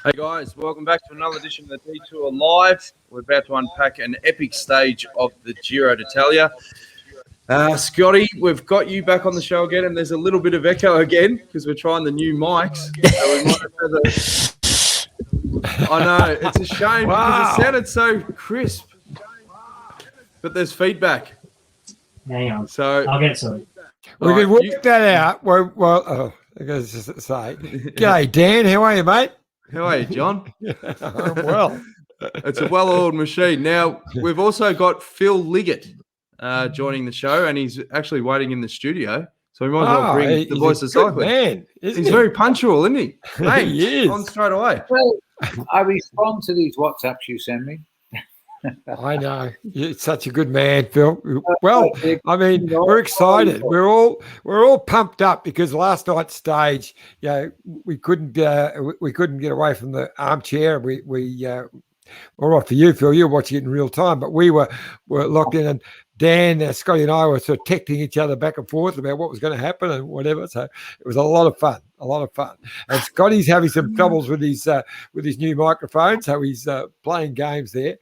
Hey guys, welcome back to another edition of the Detour Live. We're about to unpack an epic stage of the Giro d'Italia. Scotty, we've got you back on the show again, and there's a little bit of echo again because we're trying the new mics. So we might have I know, it's a shame because it sounded so crisp. But there's feedback. Hang on. So I'll get some. We can work that out. Well, I gotta just say, g'day, Dan. How are you, mate? How are you, John? I'm well. It's a well-oiled machine. Now, we've also got Phil Liggett joining the show, and he's actually waiting in the studio. So we might as well bring the voice of cycling. Man, he's very punctual, isn't he? Hey, he is. On straight away. Well, I respond to these WhatsApps you send me. I know. You're such a good man, Phil. Well, I mean, we're excited. We're all pumped up because last night's stage, we couldn't get away from the armchair. We're right for you, Phil. You're watching it in real time, but we were locked in, and Dan, Scotty, and I were sort of texting each other back and forth about what was going to happen and whatever. So it was a lot of fun. And Scotty's having some troubles with his new microphone, so he's playing games there.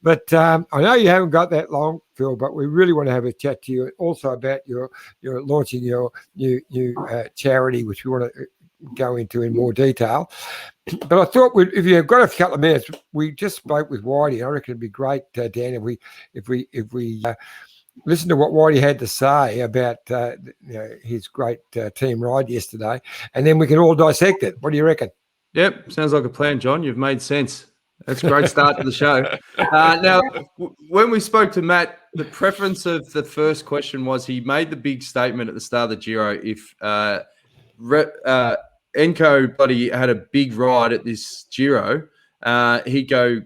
But I know you haven't got that long, Phil, but we really want to have a chat to you also about your launching your new charity, which we want to go into in more detail. But I thought if you've got a couple of minutes, we just spoke with Whitey. I reckon it'd be great, Dan, if we listen to what Whitey had to say about his great team ride yesterday, and then we can all dissect it. What do you reckon? Yep, sounds like a plan, John. You've made sense. That's a great start to the show. Now, when we spoke to Matt, the preference of the first question was he made the big statement at the start of the Giro. If Enco buddy had a big ride at this Giro, he'd go.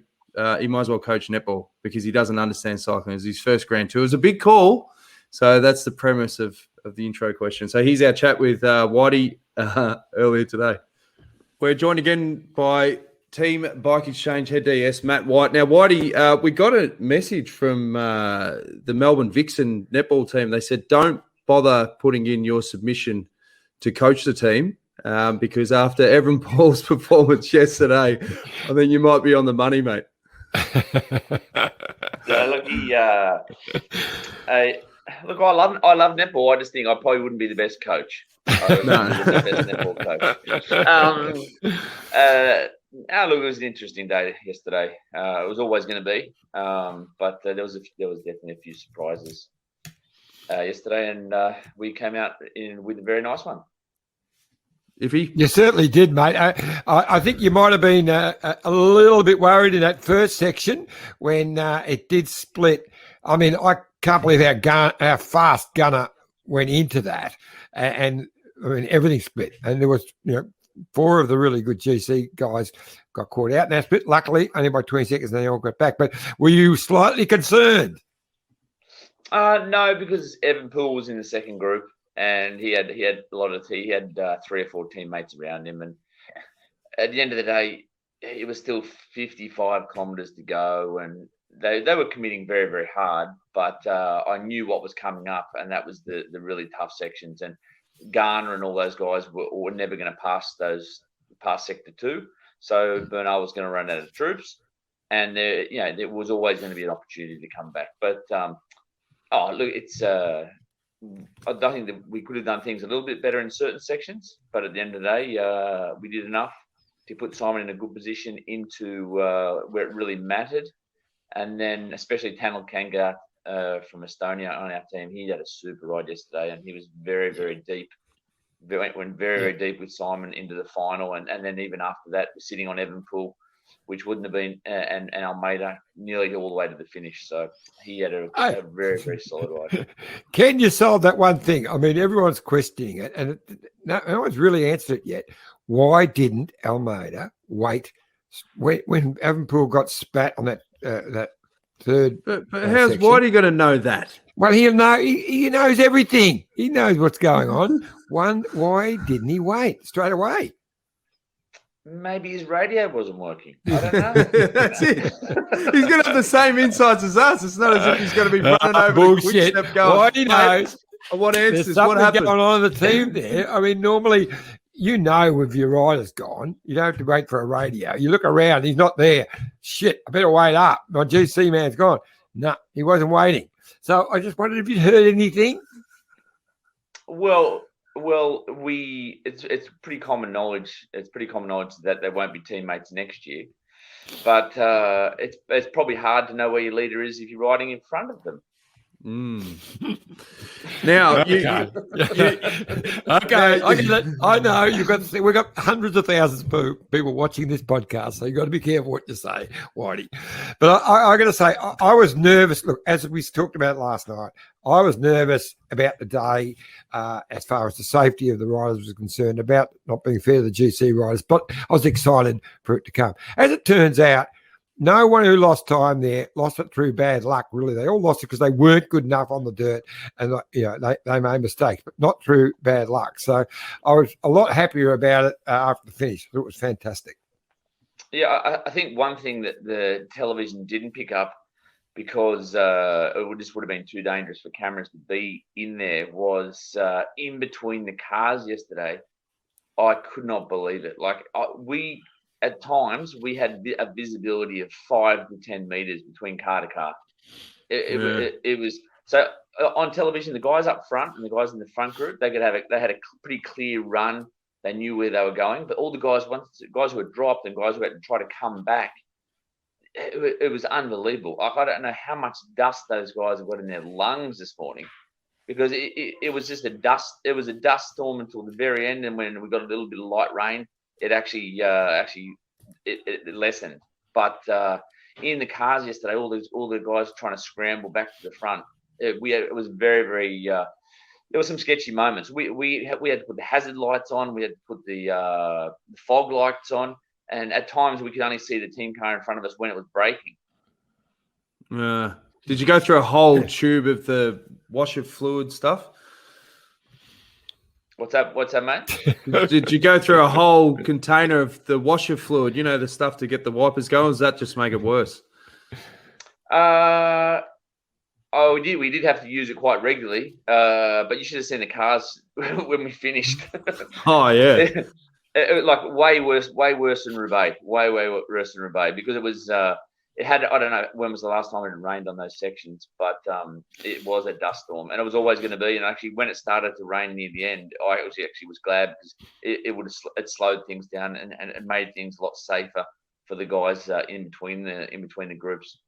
He might as well coach netball because he doesn't understand cycling. It's his first Grand Tour. It was a big call, so that's the premise of the intro question. So here's our chat with Whitey earlier today. We're joined again by Team BikeExchange Head DS Matt White. Now, Whitey, we got a message from the Melbourne Vixen netball team. They said don't bother putting in your submission to coach the team. Because after Evan Paul's performance yesterday, I think you might be on the money, mate. I love netball. I just think I probably wouldn't be the best coach. I wouldn't be the best netball coach. Look, it was an interesting day yesterday. It was always going to be, but there was definitely a few surprises yesterday, and we came out with a very nice one. You certainly did, mate. I think you might have been a little bit worried in that first section when it did split. I mean, I can't believe how fast Gunner went into that, and I mean everything split. And there was, four of the really good GC guys got caught out in that split. Luckily, only by 20 seconds, and they all got back. But were you slightly concerned? No, because Evan Poole was in the second group. And he had a lot of he had 3 or 4 teammates around him, and at the end of the day, it was still 55 kilometres to go, and they were committing very, very hard. But I knew what was coming up, and that was the really tough sections. And Garner and all those guys were never going to pass sector 2, so Bernal was going to run out of troops, and there was always going to be an opportunity to come back. But it's. I think that we could have done things a little bit better in certain sections, but at the end of the day, we did enough to put Simon in a good position into where it really mattered. And then especially Tanel Kanga from Estonia on our team, he had a super ride yesterday, and he was very, very deep. Went very, very deep with Simon into the final, and then even after that, sitting on Evan Poole, which wouldn't have been, and Almeida nearly all the way to the finish. So he had a very, very solid ride. Can you solve that one thing? I mean, everyone's questioning it, and no one's really answered it yet. Why didn't Almeida wait when Evan Poole got spat on that third? But how's Whitey going to know that? Well, he knows everything. He knows what's going on. Why didn't he wait straight away? Maybe his radio wasn't working. I don't know. That's it. He's going to have the same insights as us. It's not as if he's going to be running over bullshit. Quick step going. What he knows. What answers? There's something what happened? going on in the team there. I mean, normally you know if your rider's gone, you don't have to wait for a radio. You look around, he's not there. Shit, I better wait up. My GC man's gone. No, he wasn't waiting. So I just wondered if you'd heard anything. Well, it's pretty common knowledge. It's pretty common knowledge that they won't be teammates next year. But it's probably hard to know where your leader is if you're riding in front of them. Now, Okay, I know we've got hundreds of thousands of people watching this podcast, so you've got to be careful what you say, Whitey. But I got to say, I was nervous. Look, as we talked about last night, I was nervous about the day as far as the safety of the riders was concerned, about not being fair to the GC riders, but I was excited for it to come. As it turns out, no one who lost time there lost it through bad luck, really. They all lost it because they weren't good enough on the dirt, and they made mistakes, but not through bad luck. So I was a lot happier about it after the finish. It was fantastic. Yeah, I think one thing that the television didn't pick up, because it just would have been too dangerous for cameras to be in there, was in between the cars yesterday. I could not believe it. At times, we had a visibility of 5 to 10 meters between car to car. It was so on television. The guys up front and the guys in the front group, they had a pretty clear run. They knew where they were going. But all the guys who had dropped and guys who had to try to come back, it was unbelievable. I don't know how much dust those guys have got in their lungs this morning, because it was just a dust. It was a dust storm until the very end, and when we got a little bit of light rain, it actually lessened. But in the cars yesterday, all the guys trying to scramble back to the front. It was very, very. There were some sketchy moments. We had to put the hazard lights on. We had to put the fog lights on, and at times we could only see the team car in front of us when it was braking. Did you go through a whole tube of the washer fluid stuff? What's that, mate? Did you go through a whole container of the washer fluid? You know, the stuff to get the wipers going. Or does that just make it worse? We did. We did have to use it quite regularly. But you should have seen the cars when we finished. Oh yeah, like way worse than Roubaix. Way worse than Roubaix, because it was. It had, I don't know when was the last time it rained on those sections, but it was a dust storm, and it was always going to be. And actually, when it started to rain near the end, I actually was glad, because it slowed things down and made things a lot safer for the guys in between the groups.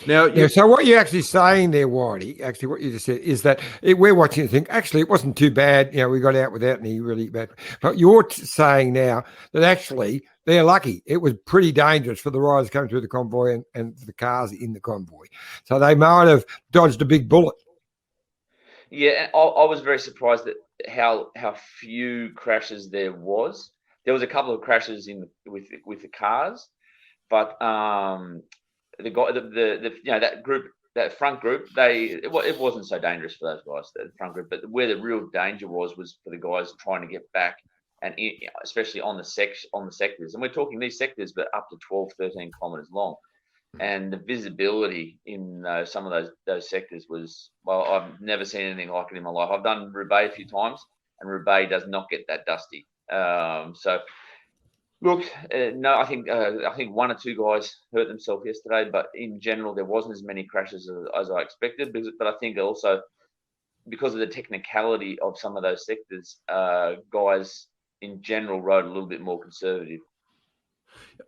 Now, so what you're actually saying there, Whitey, actually what you just said is that we're watching and think, actually, it wasn't too bad. You know, we got out without any really bad. But you're saying now that actually they're lucky. It was pretty dangerous for the riders coming through the convoy and the cars in the convoy. So they might have dodged a big bullet. Yeah, I was very surprised at how few crashes there was. There was a couple of crashes with the cars, but the guy, that group, that front group, it wasn't so dangerous for those guys, the front group. But where the real danger was for the guys trying to get back, and especially on the sectors. And we're talking these sectors, but up to 12, 13 kilometers long. And the visibility in some of those sectors was, well, I've never seen anything like it in my life. I've done Roubaix a few times, and Roubaix does not get that dusty. So, look, no, I think one or two guys hurt themselves yesterday, but in general, there wasn't as many crashes as I expected. But I think also because of the technicality of some of those sectors, guys in general rode a little bit more conservative.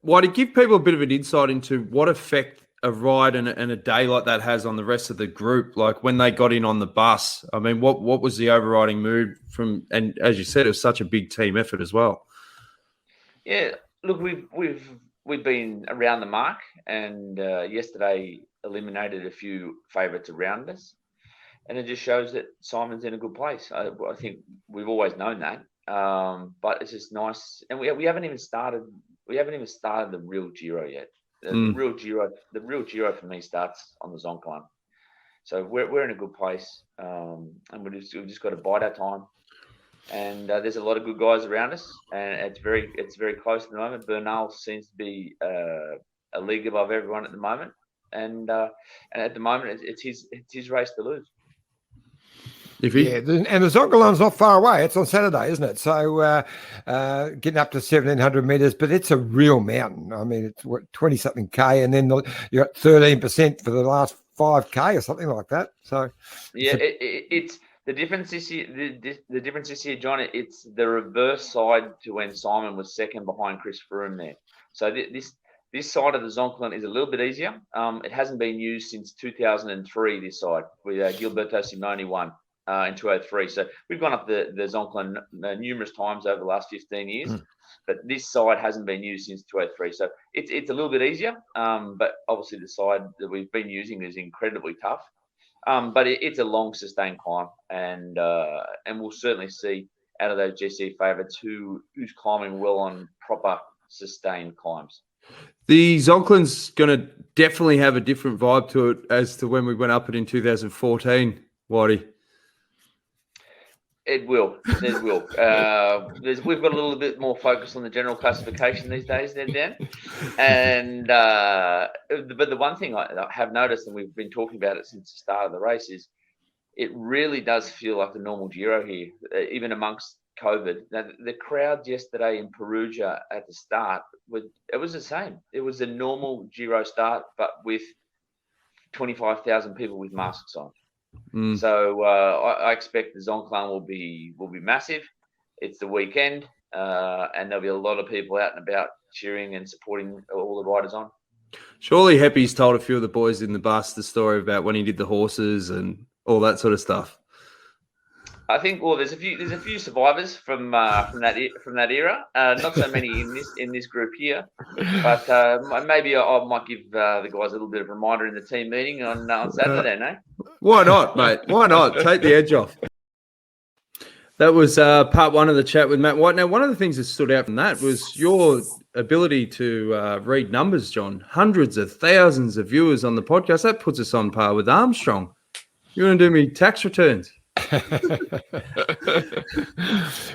Why, to give people a bit of an insight into what effect a ride and a day like that has on the rest of the group, like when they got in on the bus, I mean, what was the overriding mood from? And as you said, it was such a big team effort as well. Yeah, look, we've been around the mark, and yesterday eliminated a few favourites around us, and it just shows that Simon's in a good place. I think we've always known that, but it's just nice, and we haven't even started. We haven't even started the real Giro yet. The real Giro for me starts on the Zoncoin. So we're in a good place, and we've just got to bide our time. And there's a lot of good guys around us, and it's very close at the moment. Bernal seems to be a league above everyone at the moment, and at the moment it's his race to lose. If he, Yeah, and the Zoncolan's not far away. It's on Saturday, isn't it? So getting up to 1,700 metres, but it's a real mountain. I mean, it's 20-something K, and then you're at 13% for the last 5K or something like that. So yeah, it's the difference this year. The difference this year, John. It's the reverse side to when Simon was second behind Chris Froome there. So this side of the Zoncolan is a little bit easier. It hasn't been used since 2003. This side with Gilberto Simoni won in 2003. So we've gone up the Zoncolan numerous times over the last 15 years, but this side hasn't been used since 2003. So it's a little bit easier, but obviously the side that we've been using is incredibly tough. But it's a long, sustained climb, and we'll certainly see out of those GC favourites who's climbing well on proper, sustained climbs. the Zoncolan's going to definitely have a different vibe to it as to when we went up it in 2014, Whitey. It will. It will. We've got a little bit more focus on the general classification these days, then, Dan. And but the one thing I have noticed, and we've been talking about it since the start of the race, is it really does feel like the normal Giro here, even amongst COVID. Now, the crowd yesterday in Perugia at the start, it was the same. It was a normal Giro start, but with 25,000 people with masks on. So I expect the Zoncolan will be massive. It's the weekend, and there'll be a lot of people out and about cheering and supporting all the riders on. Surely Heppy's told a few of the boys in the bus the story about when he did the horses and all that sort of stuff. I think there's a few survivors from that era. Not so many in this group here, but maybe I might give the guys a little bit of a reminder in the team meeting on Saturday, no? Why not, mate? Why not? Take the edge off. That was part one of the chat with Matt White. Now, one of the things that stood out from that was your ability to read numbers, John. Hundreds of thousands of viewers on the podcast. That puts us on par with Armstrong. You want to do me tax returns?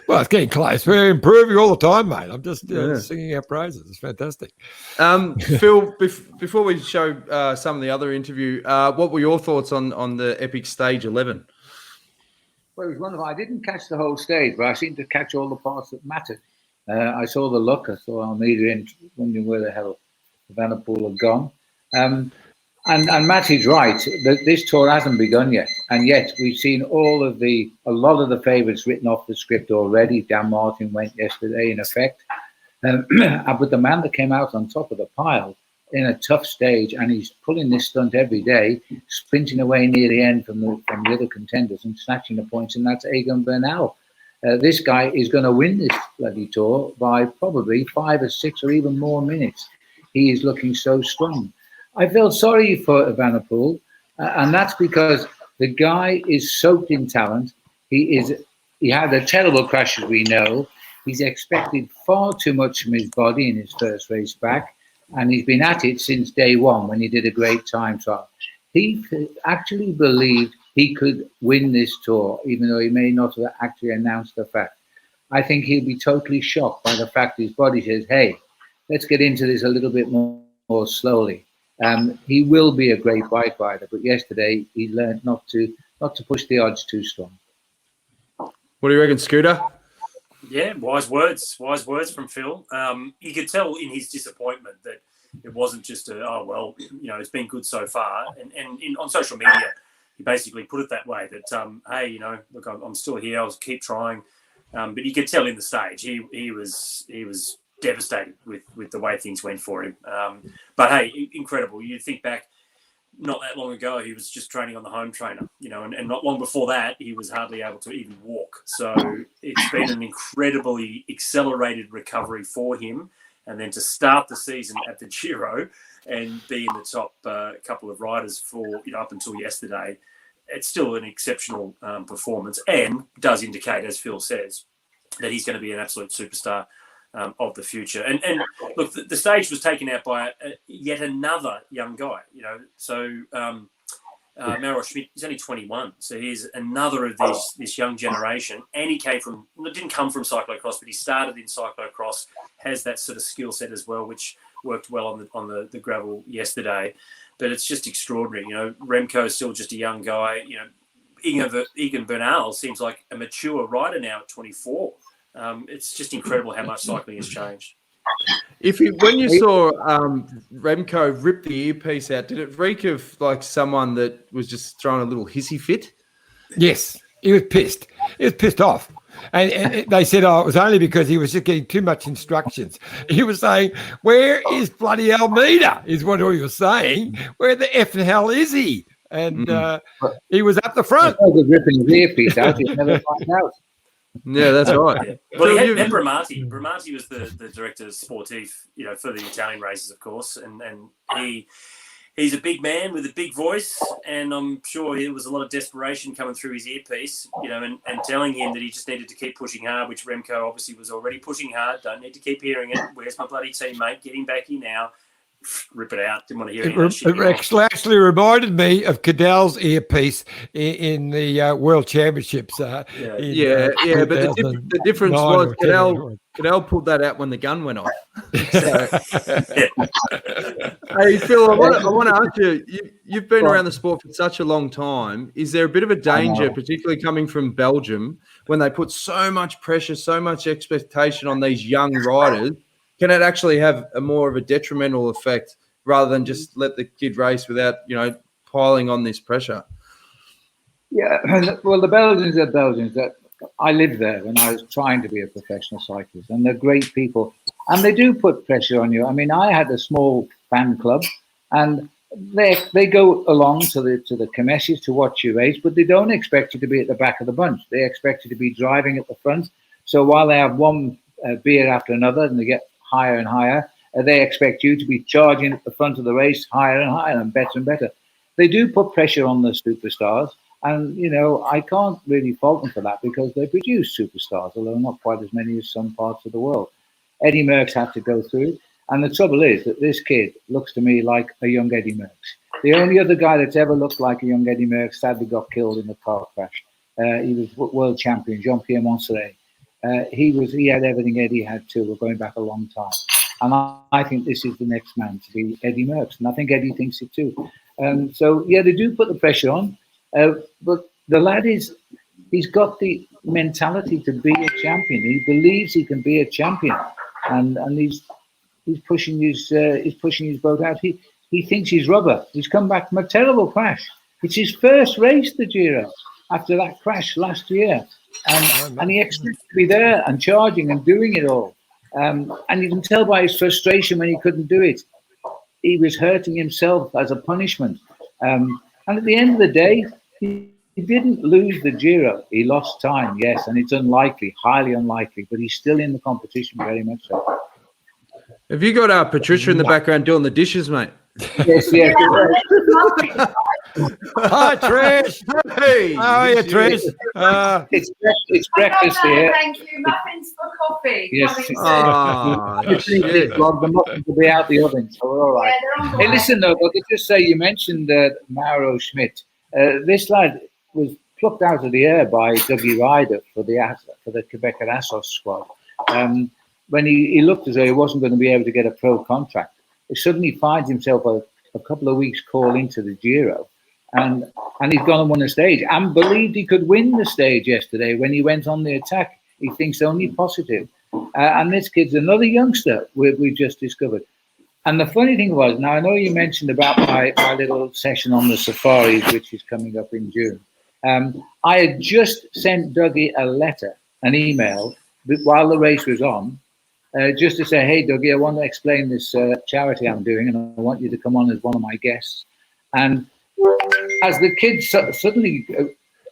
Well, it's getting close. We're improving all the time, mate. I'm just singing our praises. It's fantastic. Phil, before we show some of the other interview, what were your thoughts on the epic stage 11? Well, it was wonderful. I didn't catch the whole stage, but I seemed to catch all the parts that mattered. I saw the look. I saw Almeida in, wondering where the hell Van der Poel had gone. And Matt is right. This tour hasn't begun yet, and yet we've seen a lot of the favourites written off the script already. Dan Martin went yesterday, in effect, but the man that came out on top of the pile in a tough stage, and he's pulling this stunt every day, sprinting away near the end from the other contenders and snatching the points, and that's Egan Bernal. This guy is going to win this bloody tour by probably 5 or 6 or even more minutes. He is looking so strong. I feel sorry for Van der Poel, and that's because the guy is soaked in talent. He had a terrible crash, as we know. He's expected far too much from his body in his first race back, and he's been at it since day one when he did a great time trial. He actually believed he could win this tour, even though he may not have actually announced the fact. I think he'll be totally shocked by the fact his body says, hey, let's get into this a little bit more slowly. He will be a great bike rider, but yesterday he learned not to push the odds too strong. What do you reckon, Scooter? Yeah, wise words from Phil. You could tell in his disappointment that it wasn't just it's been good so far. And on social media, he basically put it that way, that, hey, look, I'm still here. I'll keep trying. But you could tell in the stage, he was devastated with the way things went for him. But hey, incredible. You think back, not that long ago, he was just training on the home trainer, and not long before that, he was hardly able to even walk. So it's been an incredibly accelerated recovery for him. And then to start the season at the Giro and be in the top couple of riders for up until yesterday, it's still an exceptional performance, and does indicate, as Phil says, that he's going to be an absolute superstar of the future. And look, the stage was taken out by yet another young guy, So Mauro Schmidt, he's only 21, so he's another of this young generation. And he didn't come from cyclocross, but he started in cyclocross, has that sort of skill set as well, which worked well on the gravel yesterday. But it's just extraordinary. Remco is still just a young guy. Egan Bernal seems like a mature rider now at 24. It's just incredible how much cycling has changed. When you saw Remco rip the earpiece out, did it reek of like someone that was just throwing a little hissy fit? Yes, he was pissed. He was pissed off. And they said, it was only because he was just getting too much instructions. He was saying, where is bloody Almeida, is what he was saying. Where the F and hell is he? And he was up the front. Ripping his earpiece out, you never find out. Yeah, that's right. Yeah. Well, he had Bramati. Bramati was the director sportif, for the Italian races, of course, and he's a big man with a big voice, and I'm sure there was a lot of desperation coming through his earpiece, and telling him that he just needed to keep pushing hard, which Remco obviously was already pushing hard. Don't need to keep hearing it. Where's my bloody teammate? Get him back here now. Rip it out. Didn't want to hear any of that shit It actually reminded me of Cadell's earpiece in the World Championships. But the difference was Cadell pulled that out when the gun went off. Hey, Phil, I want to ask you, you've been around the sport for such a long time. Is there a bit of a danger, particularly coming from Belgium, when they put so much pressure, so much expectation on these young riders? Can it actually have a more of a detrimental effect rather than just let the kid race without, piling on this pressure? Yeah, well, the Belgians are Belgians. I lived there when I was trying to be a professional cyclist, and they're great people. And they do put pressure on you. I mean, I had a small fan club, and they go along to the comesses to watch you race, but they don't expect you to be at the back of the bunch. They expect you to be driving at the front. So while they have one beer after another and they get higher and higher, they expect you to be charging at the front of the race higher and higher and better and better. They do put pressure on the superstars, and I can't really fault them for that because they produce superstars, although not quite as many as some parts of the world. Eddie Merckx had to go through it, and the trouble is that this kid looks to me like a young Eddie Merckx. The only other guy that's ever looked like a young Eddie Merckx sadly got killed in a car crash. He was world champion, Jean-Pierre Montserrat. He had everything Eddie had too. We're going back a long time. And I think this is the next man to be Eddie Merckx. And I think Eddie thinks it too. They do put the pressure on. But the lad he's got the mentality to be a champion. He believes he can be a champion. And he's pushing his boat out. He thinks he's rubber. He's come back from a terrible crash. It's his first race, the Giro, after that crash last year. And he expects to be there and charging and doing it all. And you can tell by his frustration when he couldn't do it. He was hurting himself as a punishment. And at the end of the day, he didn't lose the Giro. He lost time, yes, and it's unlikely, highly unlikely, but he's still in the competition very much so. Have you got Patricia in the background doing the dishes, mate? Yes, yeah. Hi, Trish. Hey, how are you, Trish? It's breakfast here. Thank you. Muffins for coffee. Yes. Shit. The muffins will be out the oven, so we're all right. Yeah, Hey, listen, though, but to just say, you mentioned Mauro Schmidt. This lad was plucked out of the air by Dougie Ryder for the Quebec Assos squad. When he looked as though he wasn't going to be able to get a pro contract, he suddenly finds himself a couple of weeks call into the Giro, and he's gone and won a stage and believed he could win the stage yesterday when he went on the attack. He thinks only positive. And this kid's another youngster we just discovered. And the funny thing was, now I know you mentioned about my little session on the safaris, which is coming up in June. I had just sent Dougie an email while the race was on, just to say, hey, Dougie, I want to explain this charity I'm doing, and I want you to come on as one of my guests. And as the kid suddenly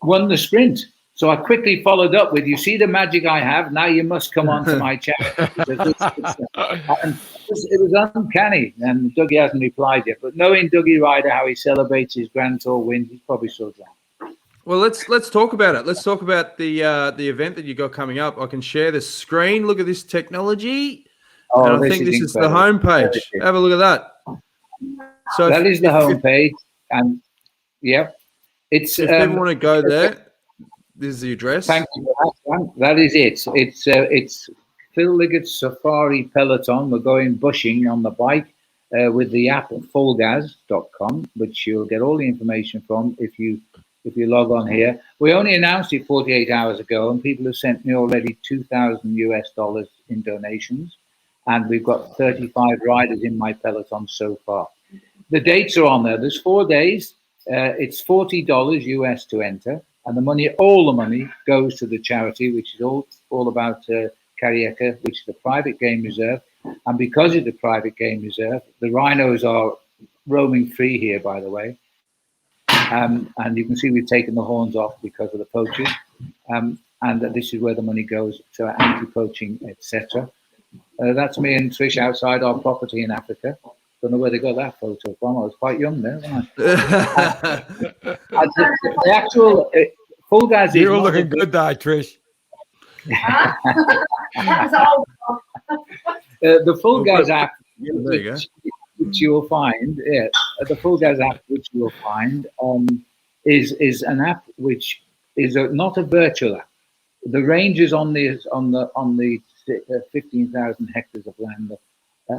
won the sprint, so I quickly followed up with, you see the magic I have? Now you must come on to my charity. And it was uncanny, and Dougie hasn't replied yet. But knowing Dougie Ryder, how he celebrates his Grand Tour wins, he's probably still drunk. Well, let's talk about it. Let's talk about the event that you got coming up. I can share the screen. Look at this technology. Oh, and I think this is the homepage. Have a look at that. So that is the homepage, and yep, it's. If people want to go there, this is the address. Thank you for that one. That is it. It's Phil Liggett's Safari Peloton. We're going bushing on the bike with the app fullgas.com, which you'll get all the information from if you if you log on here. We only announced it 48 hours ago, and people have sent me already $2,000 in donations, and we've got 35 riders in my peloton so far. The dates are on there. There's 4 days. It's $40 US to enter, and the money, all the money, goes to the charity, which is all about Karieka, which is a private game reserve. And because it's a private game reserve, the rhinos are roaming free here, by the way. And you can see we've taken the horns off because of the poaching. And this is where the money goes to anti-poaching, etc. That's me and Trish outside our property in Africa. Don't know where they got that photo from. I was quite young there, wasn't I? The actual full guys. You're looking good, though, Trish. The full guys app, there which you will find, the full guys app, which you will find, is an app which is not a virtual app. The rangers on the 15,000 hectares of land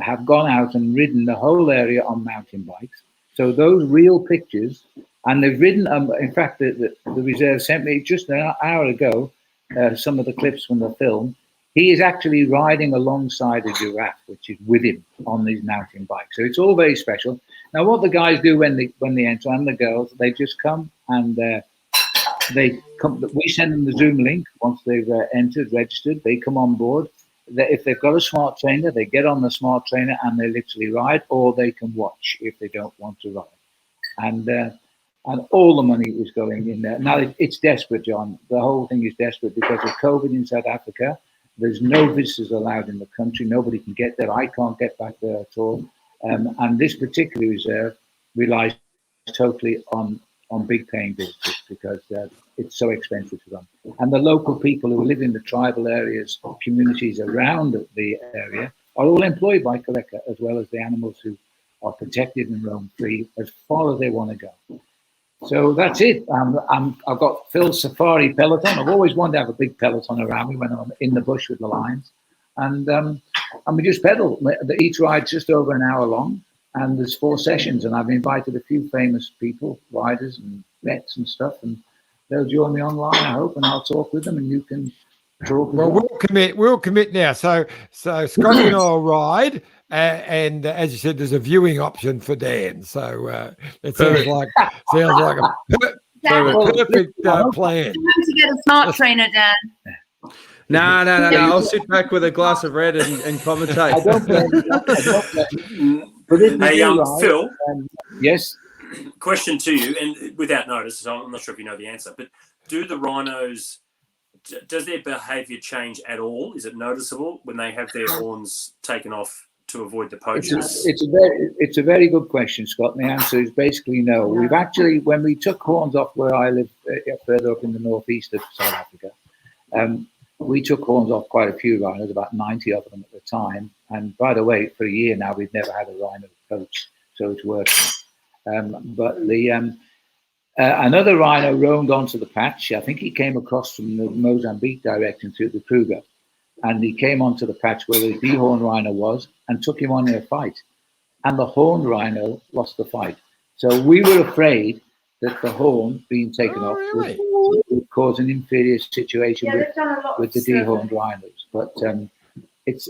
have gone out and ridden the whole area on mountain bikes. So those real pictures, and they've ridden. In fact, the reserve sent me just an hour ago some of the clips from the film. He is actually riding alongside a giraffe, which is with him on these mountain bikes. So it's all very special. Now, what the guys do when they enter, and the girls, they just come and they come. We send them the Zoom link once they've entered, registered. They come on board. If they've got a smart trainer, they get on the smart trainer and they literally ride, or they can watch if they don't want to ride. And all the money is going in there. Now, it's desperate, John. The whole thing is desperate because of COVID in South Africa. There's no visitors allowed in the country. Nobody can get there. I can't get back there at all. And this particular reserve relies totally on big paying visitors because it's so expensive to run. And the local people who live in the tribal areas, communities around the area, are all employed by Karieka, as well as the animals who are protected and roam free as far as they want to go. So that's it. I've got Phil's safari peloton. I've always wanted to have a big peloton around me when I'm in the bush with the lions. And we just pedal. Each ride's just over an hour long, and there's 4 sessions. And I've invited a few famous people, riders and vets and stuff, and they'll join me online, I hope, and I'll talk with them, and you can talk. Well, we'll commit now. So Scotty and I'll ride. And as you said, there's a viewing option for Dan. So it sounds like a perfect plan. Time to get a smart trainer, Dan. No. I'll sit back with a glass of red and commentate. I don't blame you. Hey, Phil. Yes. Question to you, and without notice, so I'm not sure if you know the answer, but do the rhinos? Does their behaviour change at all? Is it noticeable when they have their horns taken off to avoid the poachers? It's a very good question, Scott. And the answer is basically no. We've actually, when we took horns off where I live, further up in the northeast of South Africa, we took horns off quite a few rhinos, about 90 of them at the time. And by the way, for a year now, we've never had a rhino poach, so it's working. But another rhino roamed onto the patch. I think he came across from the Mozambique direction through the Kruger. And he came onto the patch where the dehorned rhino was and took him on in a fight. And the horned rhino lost the fight. So we were afraid that the horn being taken off would cause an inferior situation with the dehorned rhinos. But it's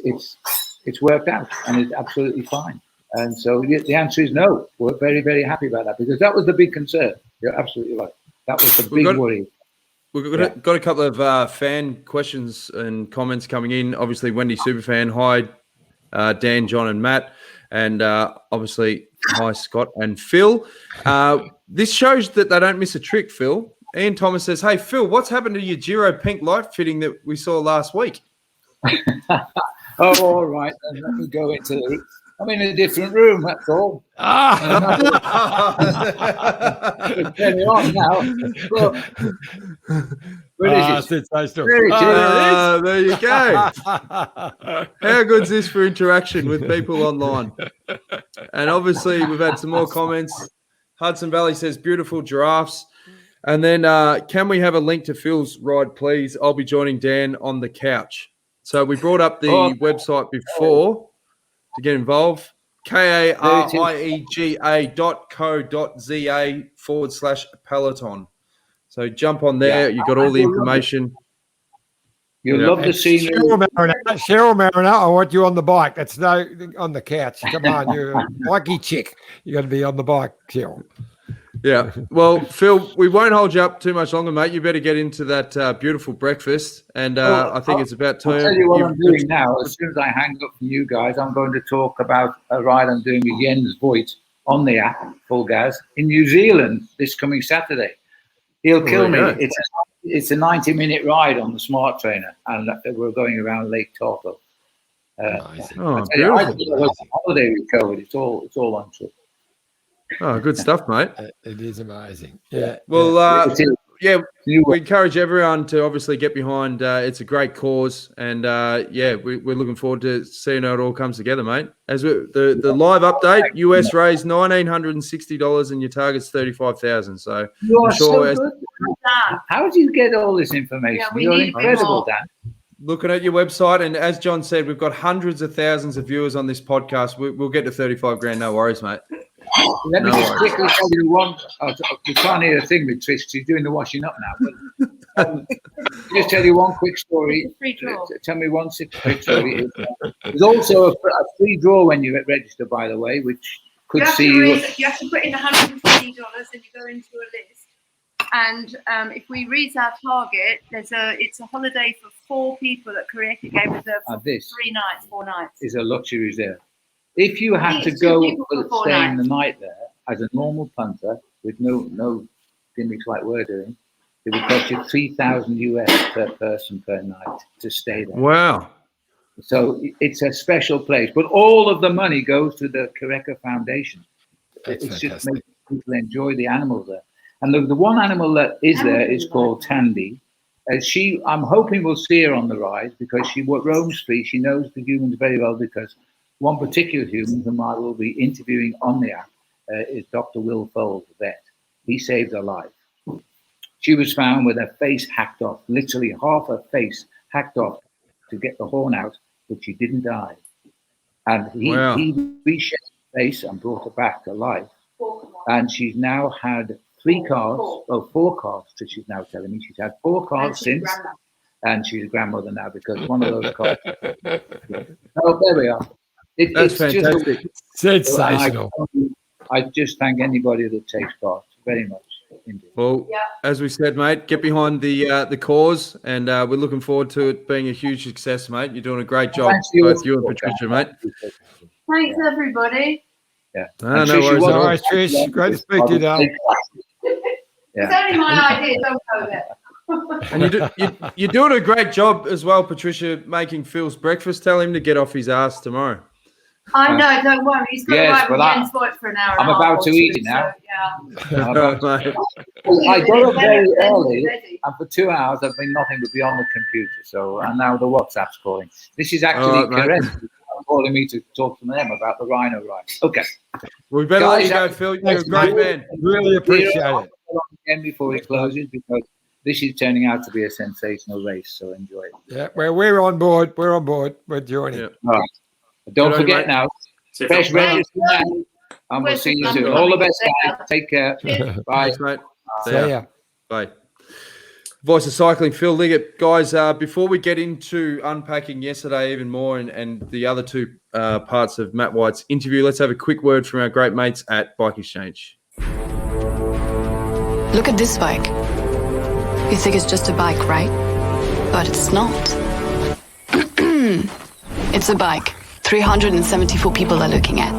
worked out, and it's absolutely fine. And so the answer is no. We're very, very happy about that because that was the big concern. You're absolutely right. That was the big worry. We've got a couple of fan questions and comments coming in. Obviously, Wendy Superfan, hi, Dan, John, and Matt. And obviously, hi, Scott and Phil. This shows that they don't miss a trick, Phil. Ian Thomas says, hey, Phil, what's happened to your Giro pink light fitting that we saw last week? Oh, all right. Then let me go into the... I'm in a different room, that's all. Turn it on now. Where is it? There you go. How good's this for interaction with people online? And obviously, we've had some more comments. Hudson Valley says, beautiful giraffes. And then, can we have a link to Phil's ride, please? I'll be joining Dan on the couch. So we brought up the website before to get involved. KARIEGA.co.za/Peloton. So jump on there. You got all the information. You'll love the scenery. Cheryl Mariner, I want you on the bike. That's no on the couch. Come on, you're a bikey chick. You got to be on the bike, Cheryl. Yeah. Well, Phil, we won't hold you up too much longer, mate. You better get into that beautiful breakfast. And I think it's about time. I'll tell you what I'm doing now. As soon as I hang up from you guys, I'm going to talk about a ride I'm doing with Jens Voigt on the app, Full Gas, in New Zealand this coming Saturday. He'll kill me. It's a 90-minute ride on the Smart Trainer, and we're going around Lake Torto. Nice. Oh, I holiday with COVID. It's all on trip. Oh, good stuff, mate. It is amazing. Yeah. Well, we encourage everyone to obviously get behind. It's a great cause, and we're looking forward to seeing how it all comes together, mate. As the live update, US raised $1,960, and your target's $35,000. So you are so good. How do you get all this information? You're incredible, Dan. Looking at your website, and as John said, we've got hundreds of thousands of viewers on this podcast. We'll get to 35 grand, no worries, mate. Let me just quickly tell you one. We can't hear a thing with Trish. She's doing the washing up now. But, just tell you one quick story. Tell me one quick story. There's also a free draw when you register, by the way, which could see you. You have to put in $120 and you go into a list. And if we reach our target, it's a holiday for 4 people that Korea gave reserve for 4 nights. Is a luxury there. If you had to go staying the night there as a normal punter with no gimmicks like we're doing, it would cost you $3,000 US per person per night to stay there. Wow. So it's a special place, but all of the money goes to the Kareka Foundation. It's just making people enjoy the animals there. And the one animal that is there is called Tandy. I'm hoping we'll see her on the ride because she roams free. She knows the humans very well because one particular human whom I will be interviewing on the app is Dr. Will Fold, the vet. He saved her life. She was found with her face hacked off, literally half her face hacked off to get the horn out, but she didn't die. And he reshaped her face and brought her back to life. And she's now had 4 calves, she's now telling me. She's had 4 calves since. And she's a grandmother now because one of those calves. Oh, there we are. That's fantastic. Sensational. I just thank anybody that takes part very much. Indeed. Well, as we said, mate, get behind the cause, and we're looking forward to it being a huge success, mate. You're doing a great job, both you and Patricia, mate. Thanks, everybody. Yeah. No worries, Trish. Great to speak to you, darling. It's only my idea. Don't go there. And you're doing a great job as well, Patricia, making Phil's breakfast. Tell him to get off his ass tomorrow. I know, don't worry. He's got to ride with Jens Voigt for an hour. I'm about to eat it now. So, I got up very early, and for 2 hours I've been nothing but be on the computer. So, and now the WhatsApp's calling. This is actually correct. Calling me to talk to them about the rhino ride. Okay. We better let you go, Phil. You're a great man. Really appreciate it. Again before he closes, because this is turning out to be a sensational race. So enjoy it. Yeah, we're on board. We're joining. Yeah. All right. Don't forget now. Fresh register now, and we'll see you soon. All the best, guys. Take care. Bye. Thanks, mate. See ya. Bye. Voice of Cycling, Phil Liggett. Guys, before we get into unpacking yesterday even more and the other 2 parts of Matt White's interview, let's have a quick word from our great mates at BikeExchange. Look at this bike. You think it's just a bike, right? But it's not. It's a bike. 374 people are looking at.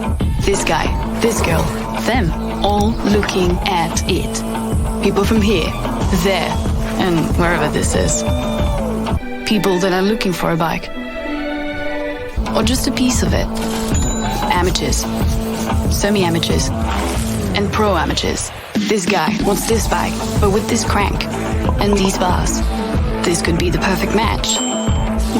This guy, this girl, them, all looking at it. People from here, there, and wherever this is. People that are looking for a bike. Or just a piece of it. Amateurs, semi-amateurs, and pro-amateurs. This guy wants this bike, but with this crank and these bars. This could be the perfect match.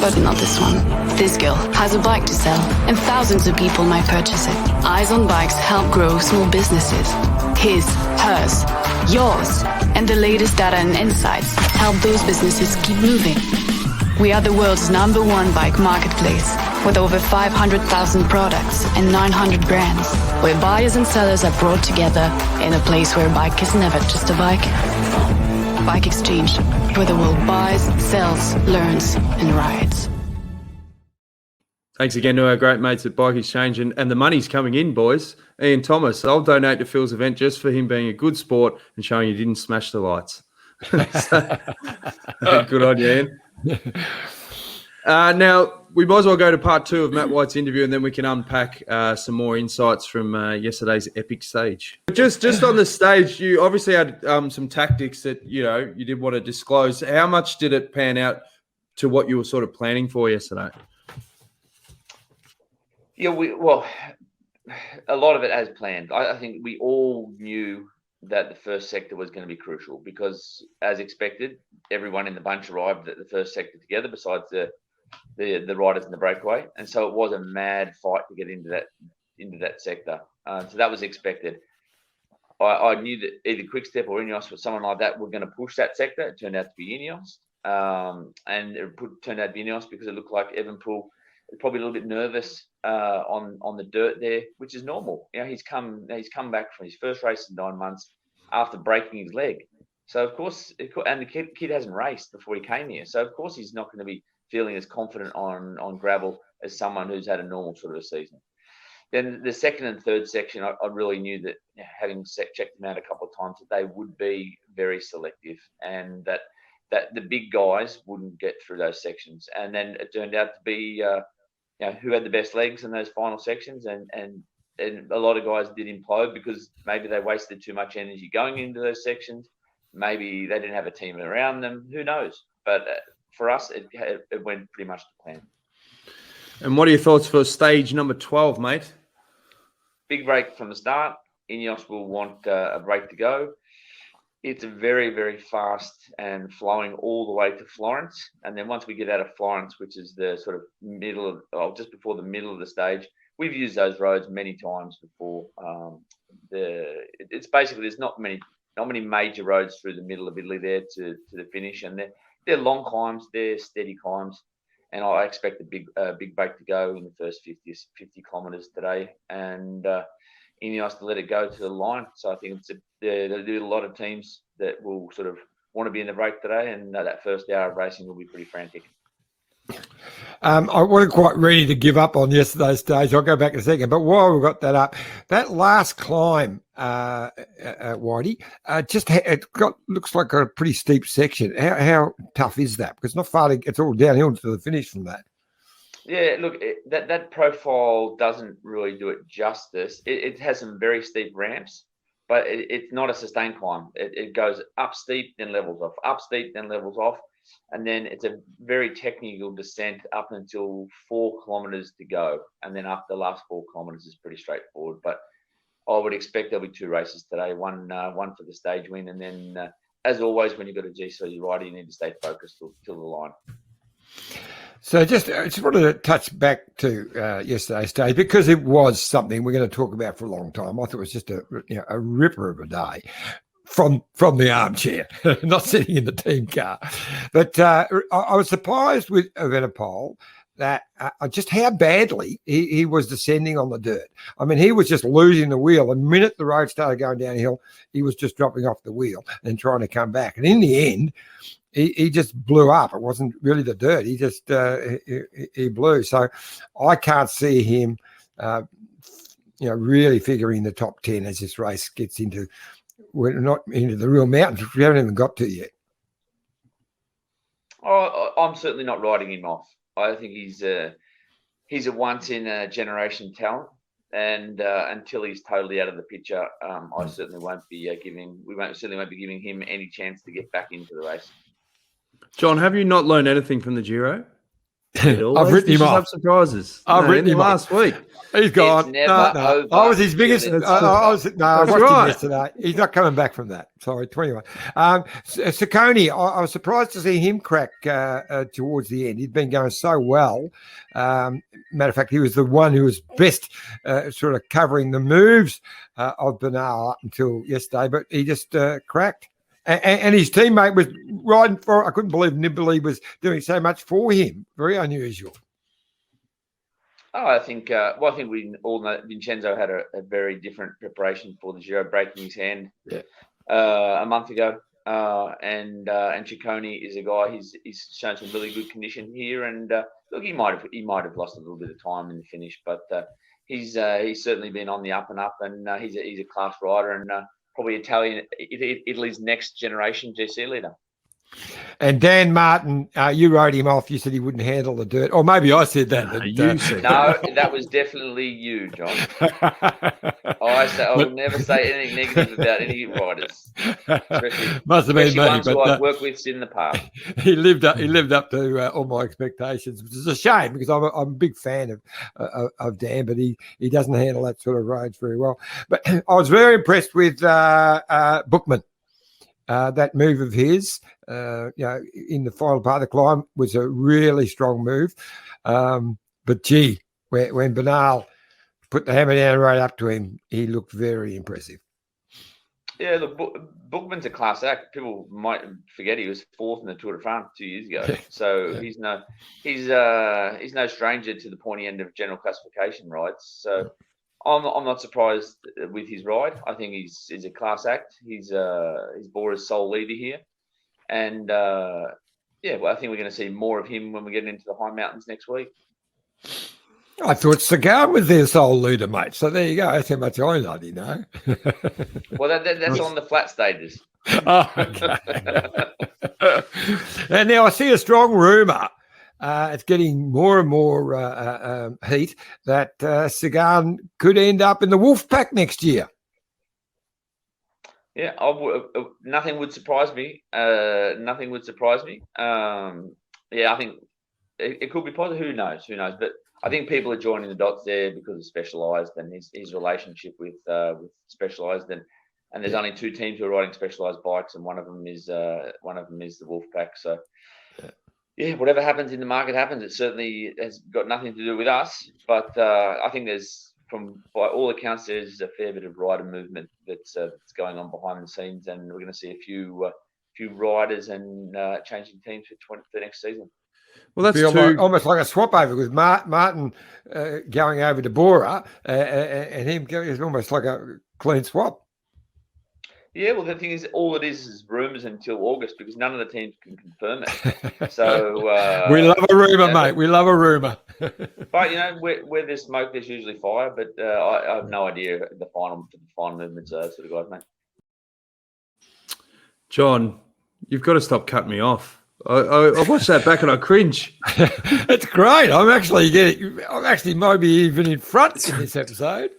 But not this one. This girl has a bike to sell, and thousands of people might purchase it. Eyes on Bikes help grow small businesses. His, hers, yours, and the latest data and insights help those businesses keep moving. We are the world's #1 bike marketplace, with over 500,000 products and 900 brands, where buyers and sellers are brought together in a place where a bike is never just a bike. BikeExchange, where the world buys, sells, learns, and rides. Thanks again to our great mates at BikeExchange, and the money's coming in, boys. Ian Thomas, I'll donate to Phil's event just for him being a good sport and showing he didn't smash the lights. So, good on you, Ian. Now, we might as well go to part 2 of Matt White's interview, and then we can unpack some more insights from yesterday's epic stage. Just on the stage, you obviously had some tactics that you did want to disclose. How much did it pan out to what you were sort of planning for yesterday? Yeah, a lot of it as planned. I think we all knew that the first sector was going to be crucial because, as expected, everyone in the bunch arrived at the first sector together, besides the riders in the breakaway, and so it was a mad fight to get into that sector. So that was expected. I knew that either Quickstep or Ineos or someone like that were going to push that sector. It turned out to be Ineos, and it turned out to be Ineos because it looked like Evenepoel was probably a little bit nervous on the dirt there, which is normal. He's come back from his first race in 9 months after breaking his leg. So of course, and the kid hasn't raced before he came here. So of course he's not going to be feeling as confident on gravel as someone who's had a normal sort of a season. Then the second and third section, I really knew that, having checked them out a couple of times, that they would be very selective and that the big guys wouldn't get through those sections. And then it turned out to be who had the best legs in those final sections, and a lot of guys did implode because maybe they wasted too much energy going into those sections. Maybe they didn't have a team around them. Who knows? But for us, it went pretty much to plan. And what are your thoughts for stage number 12, mate? Big break from the start. Ineos will want a break to go. It's very, very fast and flowing all the way to Florence. And then once we get out of Florence, which is the sort of middle of, just before the middle of the stage, we've used those roads many times before. It's basically, there's not many major roads through the middle of Italy there to the finish, and they're long climbs, they're steady climbs, and I expect a big break to go in the first 50 kilometres today, and Ineos to let it go to the line. So I think there'll be a lot of teams that will sort of want to be in the break today, and that first hour of racing will be pretty frantic. I wasn't quite ready to give up on yesterday's stage. I'll go back in a second. But while we've got that up, that last climb, Whitey, looks like a pretty steep section. How tough is that? Because it's not far it's all downhill to the finish from that. Yeah, look, that profile doesn't really do it justice. It has some very steep ramps, but it's not a sustained climb. It goes up steep, then levels off, up steep, then levels off. And then it's a very technical descent up until 4 kilometres to go. And then after the last 4 kilometres is pretty straightforward. But I would expect there'll be 2 races today, one for the stage win. And then, as always, when you've got a GC rider, you need to stay focused till the line. So I just wanted to touch back to yesterday's stage because it was something we're going to talk about for a long time. I thought it was just a ripper of a day. From the armchair, not sitting in the team car. But I was surprised with Evenepoel that just how badly he was descending on the dirt. I mean, he was just losing the wheel. The minute the road started going downhill, he was just dropping off the wheel and trying to come back. And in the end, he just blew up. It wasn't really the dirt. He just he blew. So I can't see him, really figuring the top 10 as this race gets into. We're not into the real mountains, which we haven't even got to yet. Oh, I'm certainly not writing him off. I think he's a once in a generation talent, and until he's totally out of the picture, I certainly won't be giving him any chance to get back into the race. John, have you not learned anything from the Giro? I've written him off. Surprises. I've written him last week. He's gone. No. I was his biggest. I watched him yesterday. He's not coming back from that. Sorry, 21. Ciccone, I was surprised to see him crack towards the end. He'd been going so well. Matter of fact, he was the one who was best sort of covering the moves of Bernal up until yesterday, but he just cracked. And his teammate was riding for. I couldn't believe Nibali was doing so much for him. Very unusual. Oh, I think we all know Vincenzo had a very different preparation for the Giro, breaking his hand a month ago. and Ciccone is a guy. He's shown some really good condition here, and look, he might have lost a little bit of time in the finish, but he's certainly been on the up and up, and he's a class rider, and probably Italy's next generation GC leader. And Dan Martin, you wrote him off. You said he wouldn't handle the dirt. Or maybe I said that. You said no, that was definitely you, John. I will never say anything negative about any riders. Must have been me, ones but who I've worked with in the past. He lived up to all my expectations, which is a shame because I'm a big fan of Dan, but he doesn't handle that sort of roads very well. But I was very impressed with Bookman. That move of his, in the final part of the climb was a really strong move. But gee, when Bernal put the hammer down right up to him, he looked very impressive. Yeah, look, Bookman's a class act. People might forget he was fourth in the Tour de France 2 years ago. So he's no stranger to the pointy end of general classification rides. So I'm not surprised with his ride. I think he's a class act. He's Bora's sole leader here, and I think we're going to see more of him when we get into the high mountains next week. I thought Sagan was their sole leader, mate. So there you go. That's how much I bloody know. Well, that's on the flat stages. Oh, okay. And now I see a strong rumour. It's getting more and more heat that Sagan could end up in the Wolf Pack next year. Yeah, nothing would surprise me. I think it could be positive. Who knows? But I think people are joining the dots there because of Specialized and his relationship with Specialized, and there's only two teams who are riding Specialized bikes, and one of them is the Wolf Pack. So. Yeah, whatever happens in the market happens. It certainly has got nothing to do with us, but I think by all accounts, there's a fair bit of rider movement that's going on behind the scenes, and we're going to see a few riders and changing teams for next season. Well, that's almost like a swap over with Martin going over to Bora and him going. It's almost like a clean swap. Yeah, well, the thing is, all it is rumours until August because none of the teams can confirm it. So we love a rumour, mate. We love a rumour. But where there's smoke, there's usually fire. But I have no idea the final movements are sort of guys, mate. John, you've got to stop cutting me off. I watched that back and I cringe. It's great. I'm actually maybe even in front in this episode.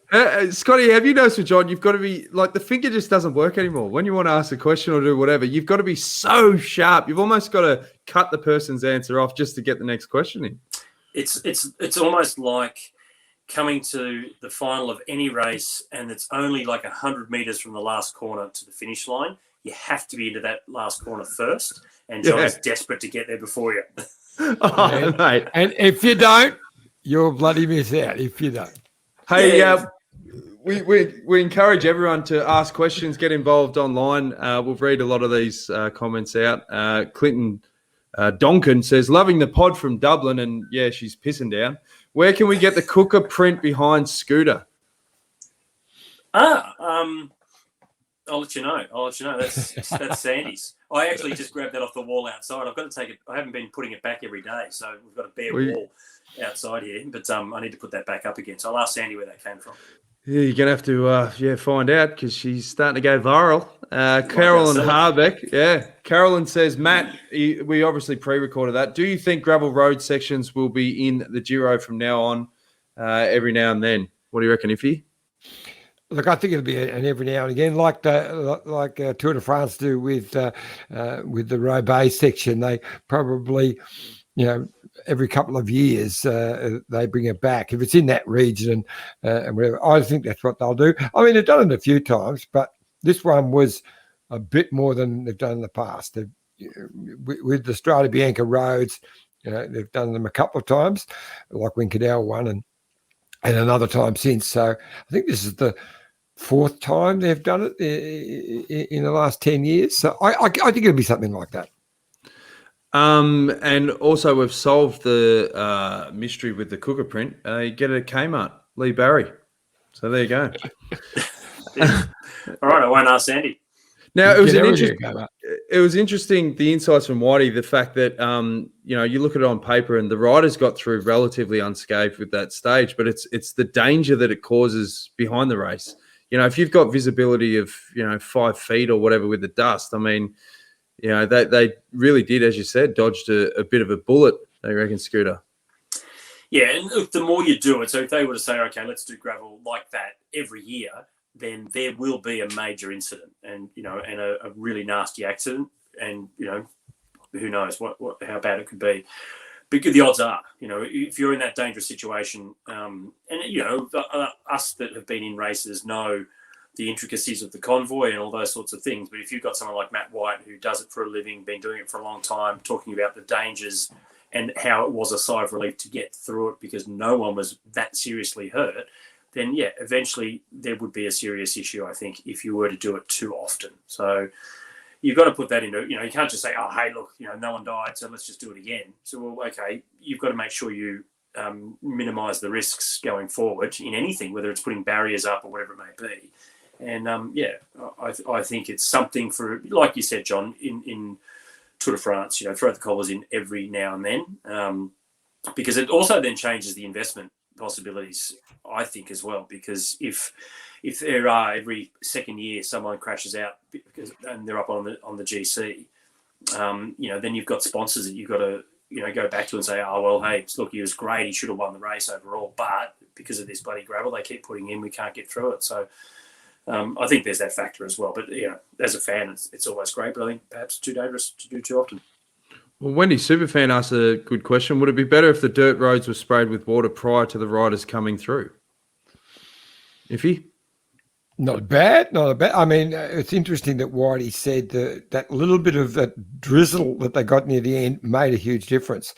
Scotty, have you noticed with John, you've got to be like the finger just doesn't work anymore. When you want to ask a question or do whatever, you've got to be so sharp. You've almost got to cut the person's answer off just to get the next question in. It's almost like coming to the final of any race and it's only like 100 meters from the last corner to the finish line. You have to be into that last corner first, and John's desperate to get there before you. Mate. And if you don't, you'll bloody miss out if you don't. Hey, we encourage everyone to ask questions, get involved online. We'll read a lot of these comments out. Clinton Donkin says, loving the pod from Dublin, and yeah, she's pissing down. Where can we get the Cooker print behind Scooter? I'll let you know. That's Sandy's. I actually just grabbed that off the wall outside. I've got to take it. I haven't been putting it back every day, so we've got a bare wall outside here. But I need to put that back up again. So I'll ask Sandy where that came from. Yeah, you're gonna have to find out because she's starting to go viral. Carolyn Harbeck, Carolyn says, Matt, we obviously pre-recorded that. Do you think gravel road sections will be in the Giro from now on, every now and then? What do you reckon, Iffy? Look, I think it'll be an every now and again, like Tour de France do with the Roubaix section. They probably, every couple of years they bring it back if it's in that region and whatever. I think that's what they'll do. I mean, they've done it a few times, but this one was a bit more than they've done in the past. With the Strada Bianca roads, they've done them a couple of times, like when Cadell won and another time since. So I think this is the fourth time they've done it in the last 10 years. So I think it'll be something like that. And also we've solved the mystery with the Cooker print. You get it at Kmart, Lee Barry. So there you go. All right, I won't ask Sandy. Now It was interesting, the insights from Whitey, the fact that you look at it on paper and the riders got through relatively unscathed with that stage, but it's the danger that it causes behind the race. If you've got visibility of 5 feet or whatever with the dust, I mean, they really did, as you said, dodged a bit of a bullet. I reckon, Scooter. Yeah, and look, the more you do it, so if they were to say, okay, let's do gravel like that every year, then there will be a major incident and a really nasty accident, and who knows how bad it could be. Because the odds are, if you're in that dangerous situation, and us that have been in races know the intricacies of the convoy and all those sorts of things. But if you've got someone like Matt White who does it for a living, been doing it for a long time, talking about the dangers and how it was a sigh of relief to get through it because no one was that seriously hurt, then yeah, eventually there would be a serious issue, I think, if you were to do it too often. So you've got to put that into, you can't just say, oh, hey, look, no one died, so let's just do it again. So, well, okay, you've got to make sure you minimise the risks going forward in anything, whether it's putting barriers up or whatever it may be. And I think it's something for, like you said, John, in Tour de France, throw the collars in every now and then, because it also then changes the investment possibilities, I think, as well. Because if there are every second year someone crashes out and they're up on the GC, then you've got sponsors that you've got to go back to and say, oh well, hey, look, he was great, he should have won the race overall, but because of this bloody gravel they keep putting in, we can't get through it. So I think there's that factor as well. But as a fan, it's always great, but I think perhaps too dangerous to do too often. Well, Wendy Superfan asked a good question. Would it be better if the dirt roads were sprayed with water prior to the riders coming through? Iffy? Not bad. I mean, it's interesting that Whitey said that little bit of that drizzle that they got near the end made a huge difference.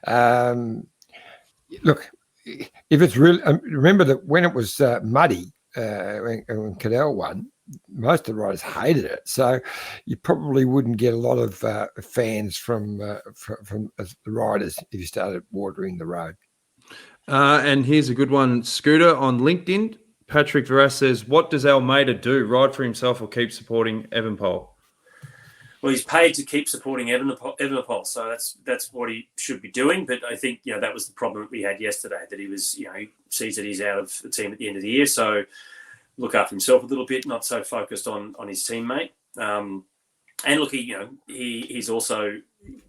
Look, if it's really, remember that when it was muddy, when Cadell won, most of the riders hated it. So you probably wouldn't get a lot of fans from the riders if you started watering the road. And here's a good one, Scooter, on LinkedIn. Patrick Verras says, what does Almeida do? Ride for himself or keep supporting Evenepoel? Well, he's paid to keep supporting Evenepoel, so that's what he should be doing. But I think that was the problem that we had yesterday, that he was he sees that he's out of the team at the end of the year, so look after himself a little bit, not so focused on his teammate. And look, he's also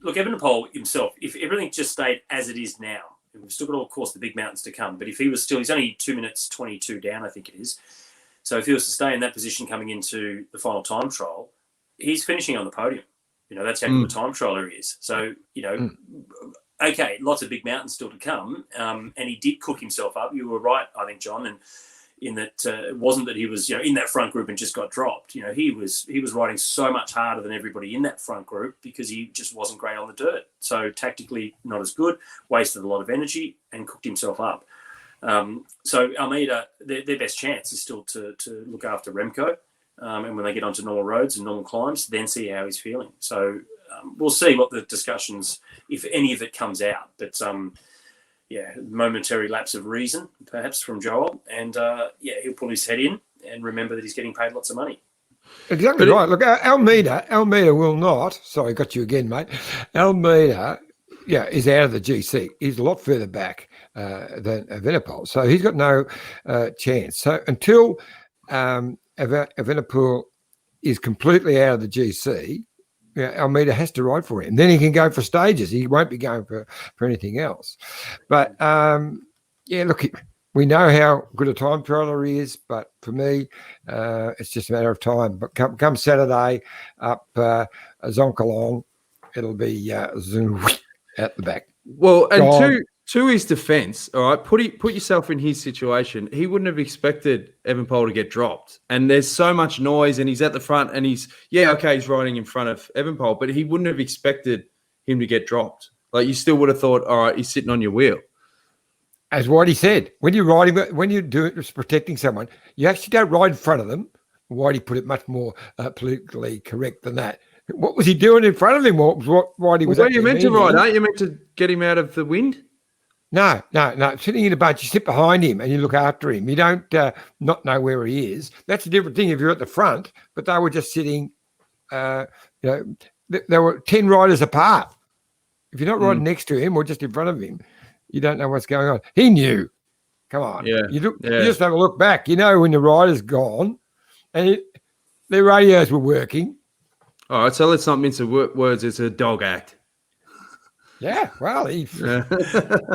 Evenepoel himself. If everything just stayed as it is now, we've still got, of course, the big mountains to come. But if he was still, he's only 2 minutes 22 down, I think it is. So if he was to stay in that position coming into the final time trial, he's finishing on the podium. That's how good a time trialer he is. So, okay, lots of big mountains still to come. And he did cook himself up. You were right, I think, John, and in that it wasn't that he was, in that front group and just got dropped. He was riding so much harder than everybody in that front group because he just wasn't great on the dirt. So tactically not as good, wasted a lot of energy and cooked himself up. So Almeida, their best chance is still to look after Remco. And when they get onto normal roads and normal climbs, then see how he's feeling. So we'll see what the discussions, if any of it comes out. But momentary lapse of reason, perhaps, from Joel. And, he'll pull his head in and remember that he's getting paid lots of money. Exactly right. Look, Almeida will not. Sorry, got you again, mate. Almeida, is out of the GC. He's a lot further back than Evenepoel. So he's got no chance. So until Evenepoel is completely out of the GC, Almeida has to ride for him. Then he can go for stages. He won't be going for anything else. But, look, we know how good a time trialer he is, but for me, it's just a matter of time. But come Saturday up Zoncolong, it'll be zoom out the back. Well, and to his defense, all right, put yourself in his situation. He wouldn't have expected Evenepoel to get dropped. And there's so much noise and he's at the front and he's riding in front of Evenepoel, but he wouldn't have expected him to get dropped. Like, you still would have thought, all right, he's sitting on your wheel. As Whitey said, when you're doing it, protecting someone, you actually don't ride in front of them. Whitey put it much more politically correct than that. What was he doing in front of him? What Whitey was? Well, you meant to ride, aren't you? Meant to get him out of the wind? No. Sitting in a bunch, you sit behind him and you look after him. You don't not know where he is. That's a different thing if you're at the front, but they were just sitting there were 10 riders apart. If you're not riding Mm. next to him or just in front of him, you don't know what's going on. He knew. Come on. Yeah. You just have a look back. You know when the rider's gone and their radios were working. All right, so let's not mince words. It's a dog act. Yeah, well,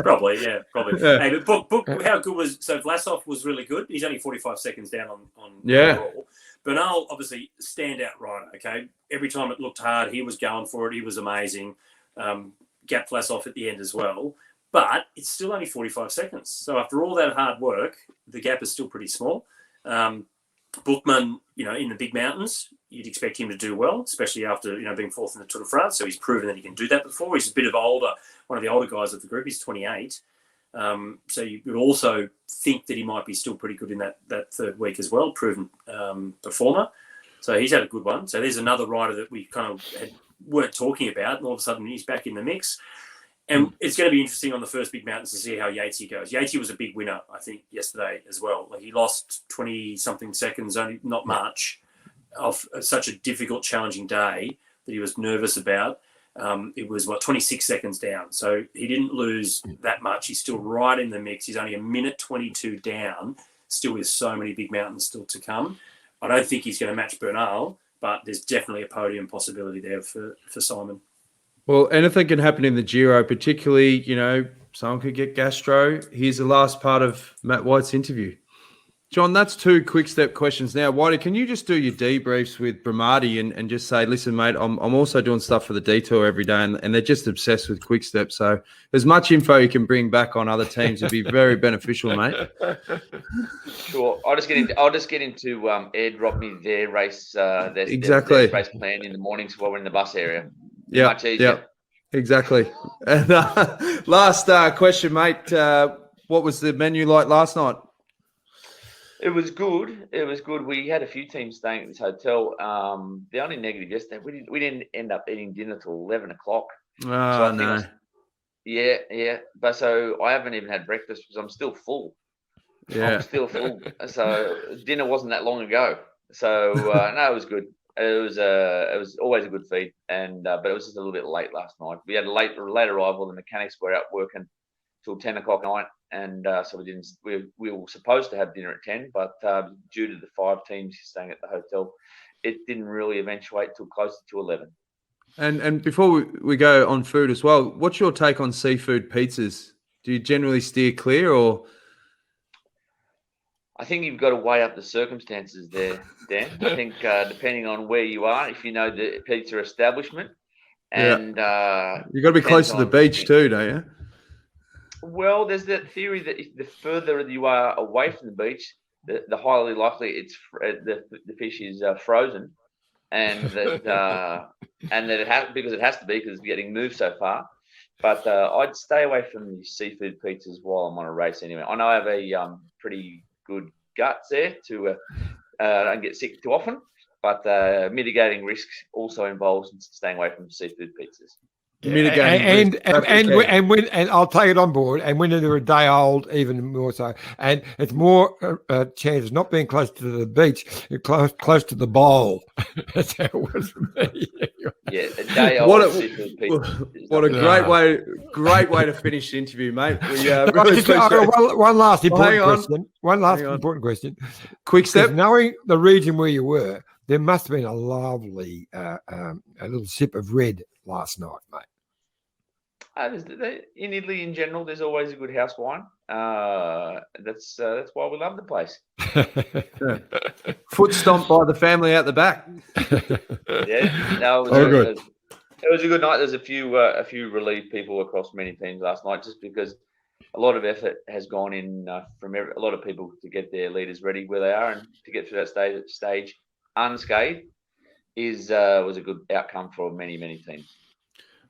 Probably. Yeah. Yeah. Hey, but Book, how good was Vlasov was really good. He's only 45 seconds down on Yeah. overall. Bernal, obviously, standout rider. Okay, every time it looked hard, he was going for it. He was amazing. Gap Vlasov at the end as well. But it's still only 45 seconds. So after all that hard work, the gap is still pretty small. Bookman, in the big mountains, you'd expect him to do well, especially after, being fourth in the Tour de France. So he's proven that he can do that before. He's a bit of one of the older guys of the group. He's 28. So you would also think that he might be still pretty good in that third week as well, proven performer. So he's had a good one. So there's another rider that we kind of weren't talking about, and all of a sudden he's back in the mix. And it's going to be interesting on the first big mountains to see how Yatesy goes. Yatesy was a big winner, I think, yesterday as well. Like, he lost 20-something seconds, only not much, of such a difficult, challenging day that he was nervous about. It was, 26 seconds down. So he didn't lose that much. He's still right in the mix. He's only a minute 22 down, still with so many big mountains still to come. I don't think he's going to match Bernal, but there's definitely a podium possibility there for Simon. Well, anything can happen in the Giro, particularly, someone could get gastro. Here's the last part of Matt White's interview. John, that's 2 quick step questions now. Whitey, can you just do your debriefs with Bramati and just say, listen, mate, I'm also doing stuff for the detour every day, and they're just obsessed with quick step. So as much info you can bring back on other teams would be very beneficial, mate. Sure. I'll just get into Ed drop me their race their race plan in the mornings while we're in the bus area. Yeah, much easier. Exactly. And last question, mate. What was the menu like last night? It was good. We had a few teams staying at this hotel. The only negative yesterday, we didn't end up eating dinner till 11 o'clock. Oh, no. Yeah. But so I haven't even had breakfast because I'm still full. Yeah. I'm still full. So dinner wasn't that long ago. So no, it was good. It was always a good feed, but it was just a little bit late last night. We had a late arrival. The mechanics were out working till 10 o'clock at night, and so we were supposed to have dinner at 10, but due to the 5 teams staying at the hotel, it didn't really eventuate till closer to 11. And before we go on food as well, what's your take on seafood pizzas? Do you generally steer clear, or? I think you've got to weigh up the circumstances there, Dan. I think depending on where you are, if you know the pizza establishment, and you've got to be close to the beach too, don't you? Well, there's that theory that the further you are away from the beach, the highly likely the fish is frozen, and that it has because it's getting moved so far. But I'd stay away from the seafood pizzas while I'm on a race anyway. I know I have a pretty good guts there to don't get sick too often, but mitigating risks also involves staying away from seafood pizzas. And I'll take it on board. And when they're a day old, even more so. And it's more a chance of not being close to the beach, close to the bowl. That's how it was for me. Yeah, a day old. What a great way to finish the interview, mate. One last important question. Quick step. Knowing the region where you were, there must have been a lovely a little sip of red last night, mate. In Italy, in general, there's always a good house wine. That's why we love the place. Foot stomped by the family out the back. Yeah, no, it was a good night. There's a few relieved people across many teams last night, just because a lot of effort has gone in from a lot of people to get their leaders ready where they are, and to get through that stage unscathed was a good outcome for many teams.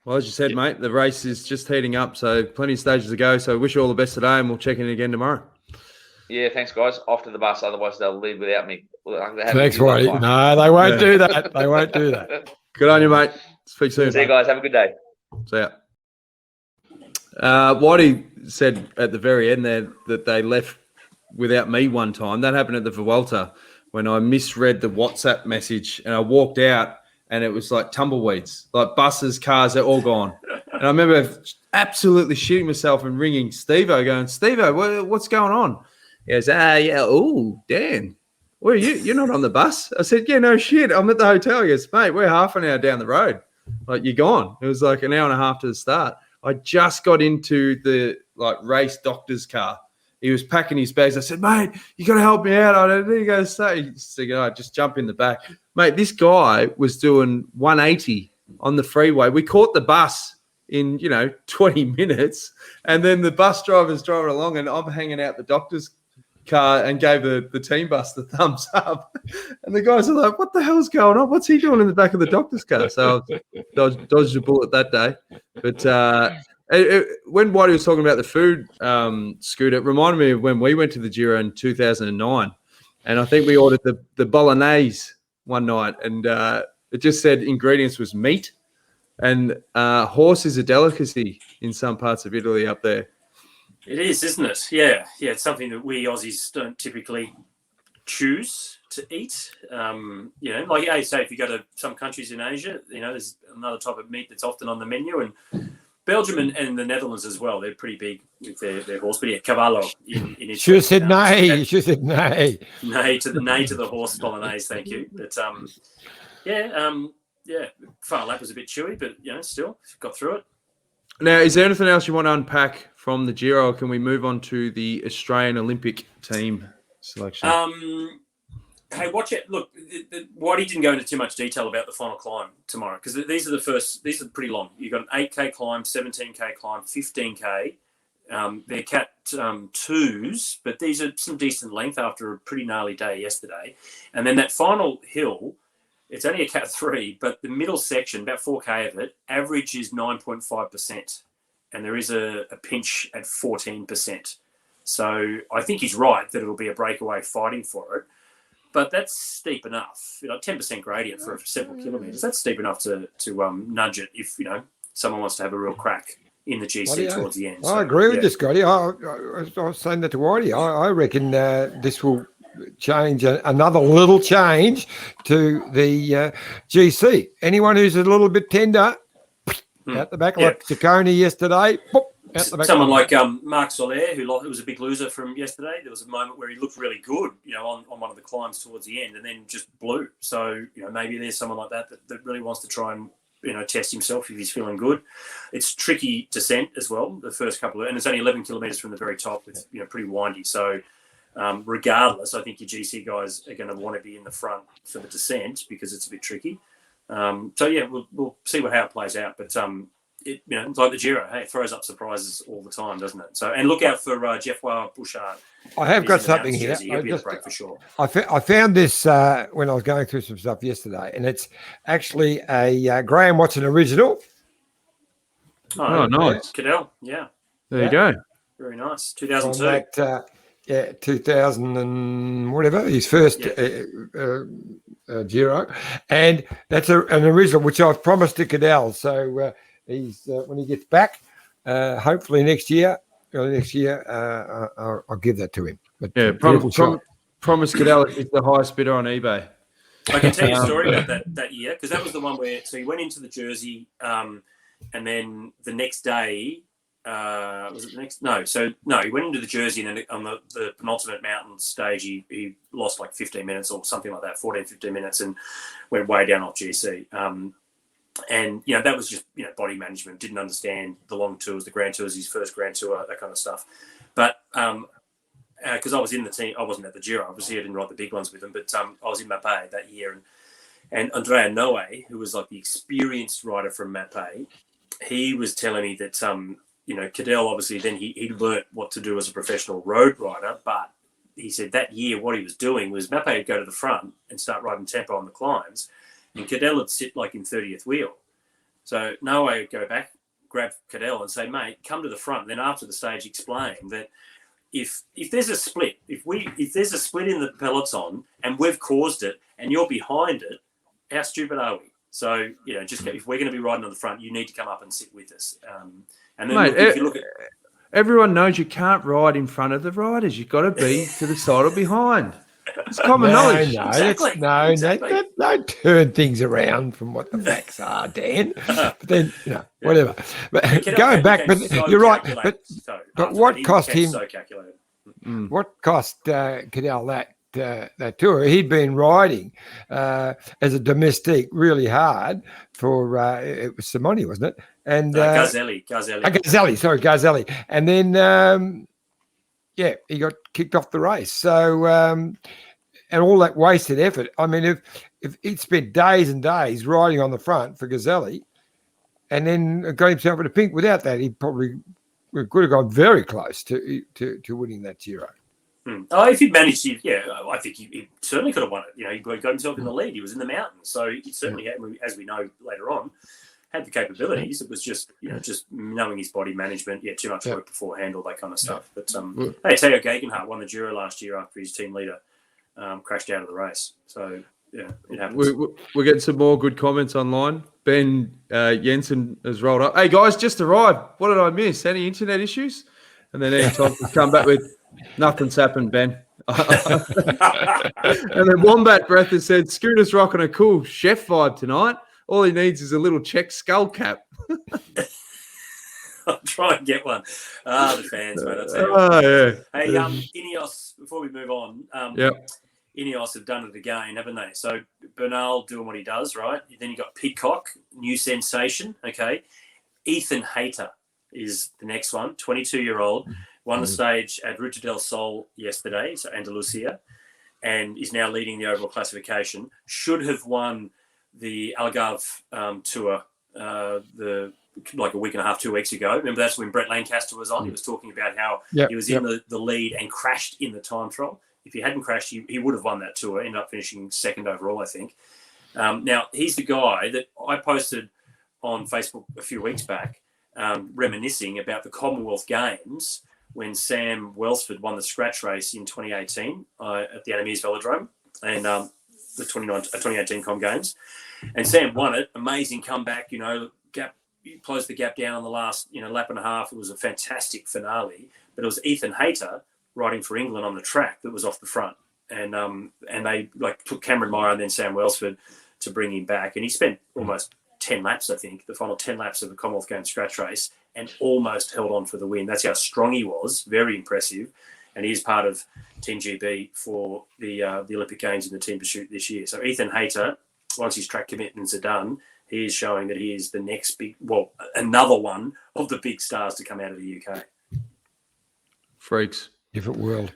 Well, as you said, mate, the race is just heating up, so plenty of stages to go. So wish you all the best today, and we'll check in again tomorrow. Yeah, thanks, guys. Off to the bus, otherwise they'll leave without me. Thanks, Whitey. No, they won't do that. They won't do that. Good on you, mate. Speak soon. See you guys. Have a good day. See ya. Whitey said at the very end there that they left without me one time. That happened at the Vuelta when I misread the WhatsApp message, and I walked out and it was like tumbleweeds, like buses, cars, they're all gone. And I remember absolutely shitting myself and ringing Steve-O, going, Steve-O, what's going on? He goes, Dan, where are you? You're not on the bus. I said, yeah, no shit. I'm at the hotel. He goes, mate, we're half an hour down the road. Like, you're gone. It was like an hour and a half to the start. I just got into the race doctor's car. He was packing his bags. I said, mate, you got to help me out. I don't think I say. He said, just jump in the back. Mate, this guy was doing 180 on the freeway. We caught the bus in, 20 minutes. And then the bus driver's driving along and I'm hanging out the doctor's car and gave the team bus the thumbs up. And the guys are like, what the hell's going on? What's he doing in the back of the doctor's car? So I dodged a bullet that day. But when Whitey was talking about the food, Scooter, it reminded me of when we went to the Giro in 2009. And I think we ordered the bolognese one night. And it just said ingredients was meat. And horse is a delicacy in some parts of Italy up there. It is, isn't it? Yeah. It's something that we Aussies don't typically choose to eat. Like I say, if you go to some countries in Asia, there's another type of meat that's often on the menu. And Belgium and the Netherlands as well, they're pretty big with their horse. But yeah, cavallo in Italy. Should have said nay. You should have said nay. Nay to the horse bolognese, thank you. But far lap was a bit chewy, but still got through it. Now, is there anything else you want to unpack from the Giro, or can we move on to the Australian Olympic team selection? Hey, watch it. Look, Whitey didn't go into too much detail about the final climb tomorrow because these are pretty long. You've got an 8K climb, 17K climb, 15K. They're Cat 2s, but these are some decent length after a pretty gnarly day yesterday. And then that final hill, it's only a Cat 3, but the middle section, about 4K of it, average is 9.5%. And there is a pinch at 14%. So I think he's right that it'll be a breakaway fighting for it. But that's steep enough. 10% gradient for several kilometres. That's steep enough to nudge it if, someone wants to have a real crack in the GC towards the end. So, I agree with this, Scotty. I was saying that to Whitey. I reckon this will change, another little change to the GC. Anyone who's a little bit tender, out the back, like Ciccone yesterday, someone like Marc Soler, who was a big loser from yesterday. There was a moment where he looked really good, on one of the climbs towards the end, and then just blew. So, maybe there's someone like that really wants to try and, test himself if he's feeling good. It's tricky descent as well, the first couple and it's only 11 kilometres from the very top. It's, pretty windy. So, regardless, I think your GC guys are going to want to be in the front for the descent because it's a bit tricky. We'll see how it plays out. But it's like the Giro. Hey, it throws up surprises all the time, doesn't it? So, and look out for Geoffroy Bouchard. I have got something here. He'll be a break for sure. I found this when I was going through some stuff yesterday, and it's actually a Graham Watson original. Oh, nice. Cadell, yeah. There you go. Very nice. 2002. 2000 and whatever, his first Giro. And that's an original, which I've promised to Cadell. So he's when he gets back, hopefully early next year, I'll give that to him. But promise Cadell is the highest bidder on eBay. I can tell you a story about that year, because that was the one where, so he went into the Jersey, and then the next day, was it the next? No, he went into the Jersey, and then on the penultimate mountain stage, he lost like 15 minutes or something like that, 14, 15 minutes, and went way down off GC. And, that was just, body management, didn't understand the long tours, the Grand Tours, his first Grand Tour, that kind of stuff. But because I was in the team, I wasn't at the Giro, obviously I didn't ride the big ones with him, but I was in Mapei that year. And Andrea Noe, who was like the experienced rider from Mapei, he was telling me that, Cadell, obviously, then he learnt what to do as a professional road rider, but he said that year what he was doing was Mapei would go to the front and start riding tempo on the climbs, and Cadell would sit like in 30th wheel. So Noe would go back, grab Cadell and say, mate, come to the front. And then after the stage, explain that if there's a split, if there's a split in the peloton and we've caused it and you're behind it, how stupid are we? So, just if we're going to be riding on the front, you need to come up and sit with us. And then mate, if you look at... Everyone knows you can't ride in front of the riders. You've got to be to the side or behind. It's common knowledge. No, Exactly. don't turn things around from what the facts are, Dan. But then, whatever. But going back, but so you're right. But what cost him? So calculated. What cost Cadell that tour? He'd been riding as a domestique really hard for it was Simoni, wasn't it? And Gazzelli. Gazzelli. And then he got kicked off the race. So and all that wasted effort. I mean, if he'd spent days and days riding on the front for Gazzelli, and then got himself in a pink, without that, he probably could have gone very close to winning that Giro. Oh, if he'd managed to, I think he certainly could have won it. He got himself in the lead. He was in the mountains, so he certainly had, as we know later on, had the capabilities. It was just, just knowing his body management. Too much work beforehand, all that kind of stuff. But hey, Theo Gegenhardt won the Giro last year after his team leader crashed out of the race. So it happens. We're getting some more good comments online. Ben Jensen has rolled up. Hey guys, just arrived. What did I miss? Any internet issues? And then Tom come back with, nothing's happened, Ben. And then Wombat Breath has said, Scooter's rocking a cool chef vibe tonight. All he needs is a little Czech skull cap. I'll try and get one. The fans, mate. I'll tell you. Hey, Ineos, before we move on, Ineos have done it again, haven't they? So Bernal doing what he does, right? Then you got Pidcock, new sensation, okay? Ethan Hayter is the next one, 22-year-old. Won the stage at Ruta del Sol yesterday, so Andalusia, and is now leading the overall classification. Should have won the Algarve Tour like a week and a half, 2 weeks ago. Remember, that's when Brett Lancaster was on. He was talking about how he was in the lead and crashed in the time trial. If he hadn't crashed, he would have won that tour, ended up finishing second overall, I think. Now, he's the guy that I posted on Facebook a few weeks back, reminiscing about the Commonwealth Games when Sam Welsford won the scratch race in 2018 at the Annemiers Velodrome and the 2018 Com Games. And Sam won it. Amazing comeback, closed the gap down on the last, lap and a half. It was a fantastic finale. But it was Ethan Hayter riding for England on the track that was off the front. And they took Cameron Meyer and then Sam Welsford to bring him back. And he spent almost 10 laps, I think, the final 10 laps of the Commonwealth Games scratch race, and almost held on for the win. That's how strong he was. Very impressive. And he is part of Team GB for the Olympic Games in the team pursuit this year. So Ethan Hayter, once his track commitments are done, he is showing that he is the next another one of the big stars to come out of the UK. Freaks. Different world.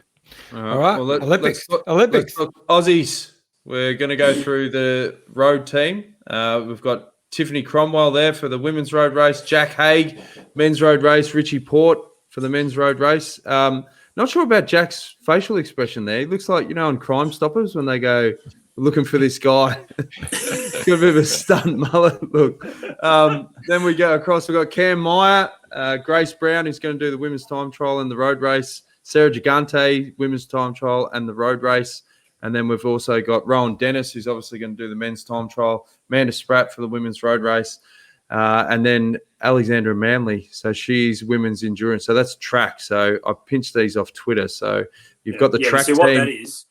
All right. Well, Olympics. Let's talk Aussies. We're going to go through the road team. We've got Tiffany Cromwell there for the women's road race, Jack Haig, men's road race, Richie Port for the men's road race. Not sure about Jack's facial expression there. He looks like, on Crime Stoppers when they go looking for this guy. Got a bit of a stunt mullet look. Then we go across. We've got Cam Meyer, Grace Brown, who's going to do the women's time trial and the road race, Sarah Gigante, women's time trial and the road race. And then we've also got Rowan Dennis, who's obviously going to do the men's time trial, Amanda Spratt for the women's road race, and then Alexandra Manley. So she's women's endurance. So that's track. So I pinched these off Twitter. So you've got the track team. What that is,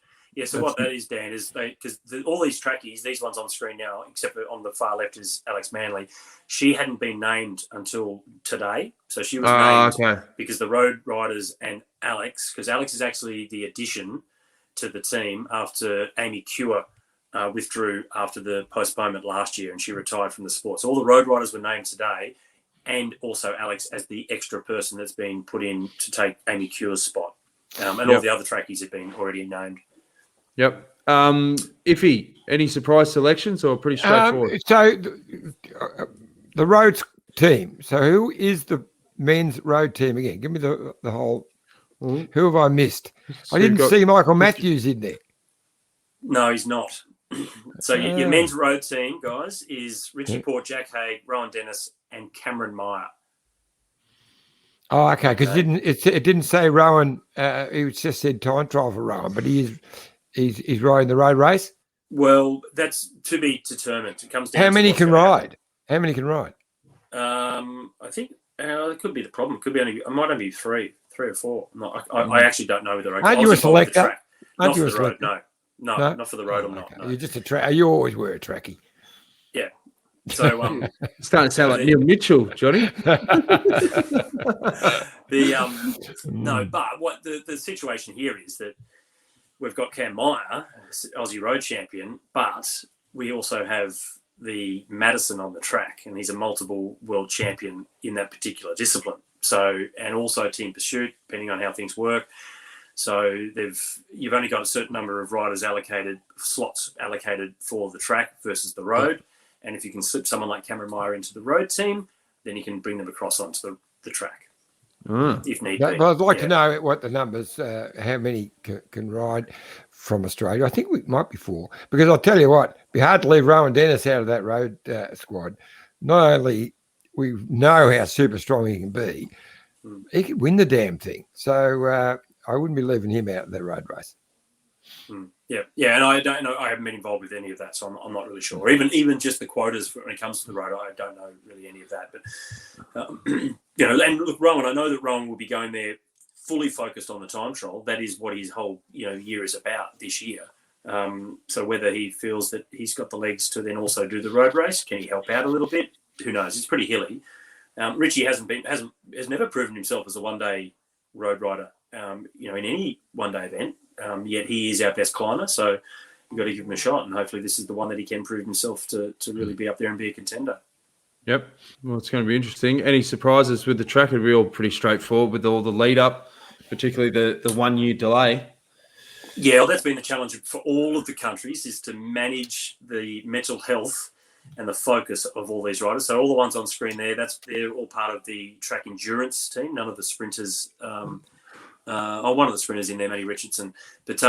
what that is, Dan, is because all these trackies, these ones on screen now, except for on the far left is Alex Manley. She hadn't been named until today. So she was named because the road riders and Alex, because Alex is actually the addition to the team after Amy Cure withdrew after the postponement last year and she retired from the sport. So all the road riders were named today, and also Alex as the extra person that's been put in to take Amy Cure's spot. And all the other trackies have been already named. Yep. Iffy, any surprise selections or pretty straightforward? So the road team. So who is the men's road team again? Give me the whole... Who have I missed? I didn't see Michael Matthews in there. No, he's not. So your men's road team, guys, is Richie Port, Jack Haig, Rowan Dennis, and Cameron Meyer. Oh, okay. Because it didn't say Rowan. It just said time trial for Rowan, but he's riding the road race. Well, that's to be determined. It comes down. How many can ride? How many can ride? I think that could be the problem. Could be I might only be three or four. I actually don't know whether Aren't you a selector? Not for the road, no. No, No? not for the road. Oh, I'm not. okay. No. You're just you always were a trackie. Yeah. So It's starting to sound like Neil Mitchell, Johnny. No, but what the situation here is that we've got Cam Meyer, Aussie road champion, but we also have the Madison on the track, and he's a multiple world champion in that particular discipline. So, and also team pursuit, depending on how things work. So you've only got a certain number of riders slots allocated for the track versus the road. And if you can slip someone like Cameron Meyer into the road team, then you can bring them across onto the track. If need be. But I'd like to know what the numbers, how many can ride from Australia. I think we might be 4, because I'll tell you what, it'd be hard to leave Rowan Dennis out of that road squad. Not only we know how super strong he can be, he could win the damn thing. So I wouldn't be leaving him out of that road race. Yeah, and I don't know. I haven't been involved with any of that, so I'm not really sure. Even just the quotas when it comes to the road, I don't know really any of that. But and look, Rowan, I know that Rowan will be going there fully focused on the time trial. That is what his whole year is about this year. So whether he feels that he's got the legs to then also do the road race, can he help out a little bit? Who knows? It's pretty hilly. Richie has never proven himself as a one-day road rider. In any one-day event. Yet he is our best climber, so you've got to give him a shot, and hopefully this is the one that he can prove himself to really be up there and be a contender. Yep. Well, it's going to be interesting. Any surprises with the track? It'll be all pretty straightforward with all the lead up, particularly the 1 year delay. Yeah, well, that's been the challenge for all of the countries, is to manage the mental health and the focus of all these riders. So all the ones on screen there, they're all part of the track endurance team. None of the sprinters. One of the sprinters in there, Matty Richardson. But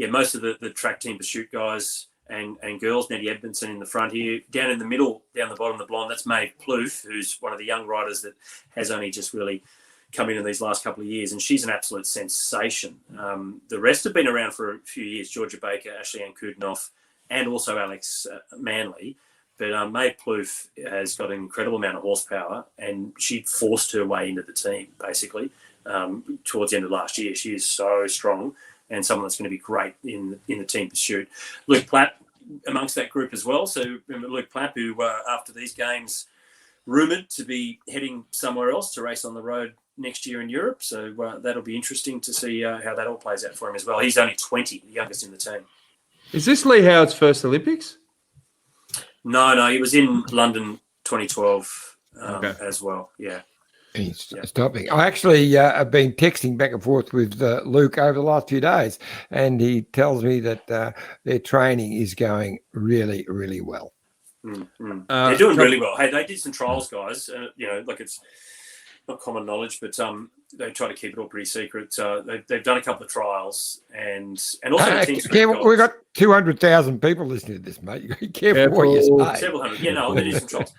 most of the track team pursuit guys and girls, Nettie Edmondson in the front here. Down in the middle, down the bottom of the blonde, that's Maeve Plouffe, who's one of the young riders that has only just really come in these last couple of years, and she's an absolute sensation. The rest have been around for a few years, Georgia Baker, Ashley Ann Kudnoff, and also Alex Manley. But Maeve Plouffe has got an incredible amount of horsepower, and she forced her way into the team, basically. Towards the end of last year, she is so strong and someone that's going to be great in the team pursuit. Luke Platt amongst that group as well. So remember Luke Platt, who after these games rumoured to be heading somewhere else to race on the road next year in Europe. So that'll be interesting to see how that all plays out for him as well. He's only 20, the youngest in the team. Is this Lee Howard's first Olympics? No, he was in London 2012 as well. Yeah. He's stopping. I actually have been texting back and forth with Luke over the last few days, and he tells me that their training is going really, really well. They're doing really well. Hey, they did some trials, guys. It's not common knowledge, but they try to keep it all pretty secret. They've done a couple of trials, and also we've got 200,000 people listening to this, mate. You got to be careful what you say. Several hundred. They did some trials.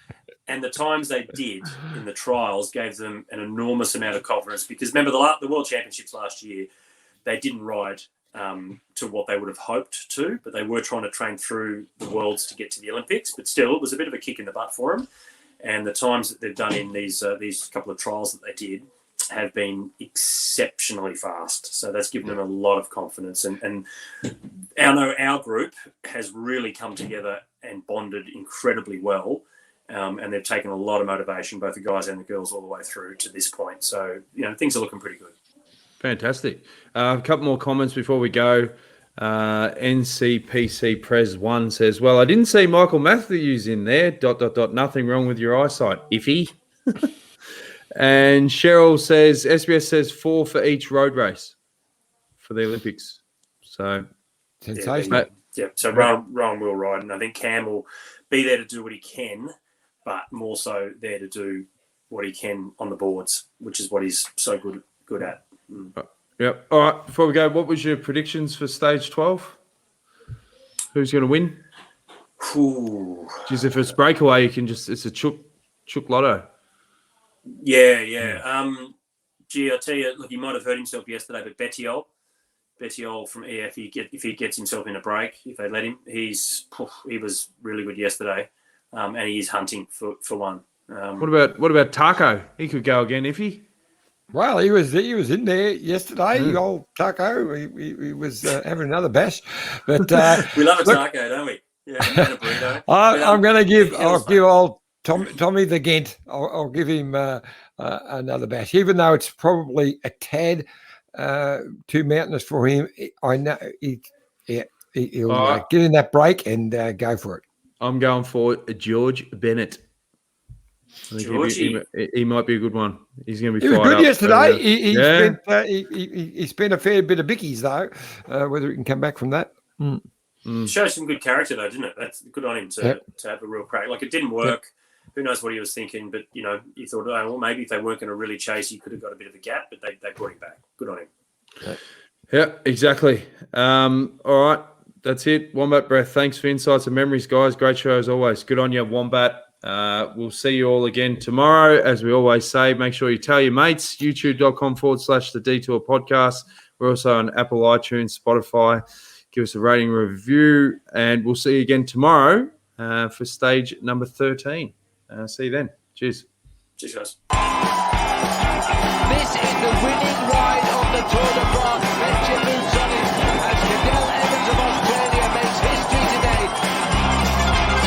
And the times they did in the trials gave them an enormous amount of confidence, because remember the World Championships last year, they didn't ride to what they would have hoped to, but they were trying to train through the Worlds to get to the Olympics. But still, it was a bit of a kick in the butt for them. And the times that they've done in these couple of trials that they did have been exceptionally fast. So that's given them a lot of confidence. And our group has really come together and bonded incredibly well. And they've taken a lot of motivation, both the guys and the girls, all the way through to this point. So, things are looking pretty good. Fantastic. A couple more comments before we go. NCPC Prez 1 says, well, I didn't see Michael Matthews in there. ... Nothing wrong with your eyesight. Iffy. And Cheryl says, SBS says 4 for each road race for the Olympics. So, sensational. Yeah. So Rowan will ride, and I think Cam will be there to do what he can, but more so there to do what he can on the boards, which is what he's so good at. Yep. All right. Before we go, what was your predictions for stage 12? Who's going to win? Just if it's breakaway, it's a chook lotto. Yeah. I tell you, look, he might have hurt himself yesterday, but Bettiol from EF, if he gets himself in a break, if they let him, he was really good yesterday, and he is hunting for one. What about Taco? He could go again if he. Well, he was in there yesterday. Old Taco, he was having another bash, but we love a taco, don't we? Yeah, and a burrito. I'm going to give. I'll give old Tommy the Ghent. I'll give him another bash, even though it's probably a tad too mountainous for him. I know he'll get in that break and go for it. I'm going for George Bennett. I think he might be a good one. He's going to be. He was good yesterday. He He spent a fair bit of bickies though. Whether he can come back from that. Showed some good character though, didn't it? That's good on him to have a real crack. Like it didn't work. Who knows what he was thinking? But you thought, oh, well, maybe if they weren't going to really chase, he could have got a bit of a gap. But they brought him back. Good on him. Yeah, exactly. All right, that's it. Wombat Breath. Thanks for insights and memories, guys. Great show as always. Good on you, Wombat. We'll see you all again tomorrow. As we always say, make sure you tell your mates. YouTube.com/The Detour Podcast. We're also on Apple, iTunes, Spotify. Give us a rating, review, and we'll see you again tomorrow for stage number 13. See you then. Cheers. Cheers, guys.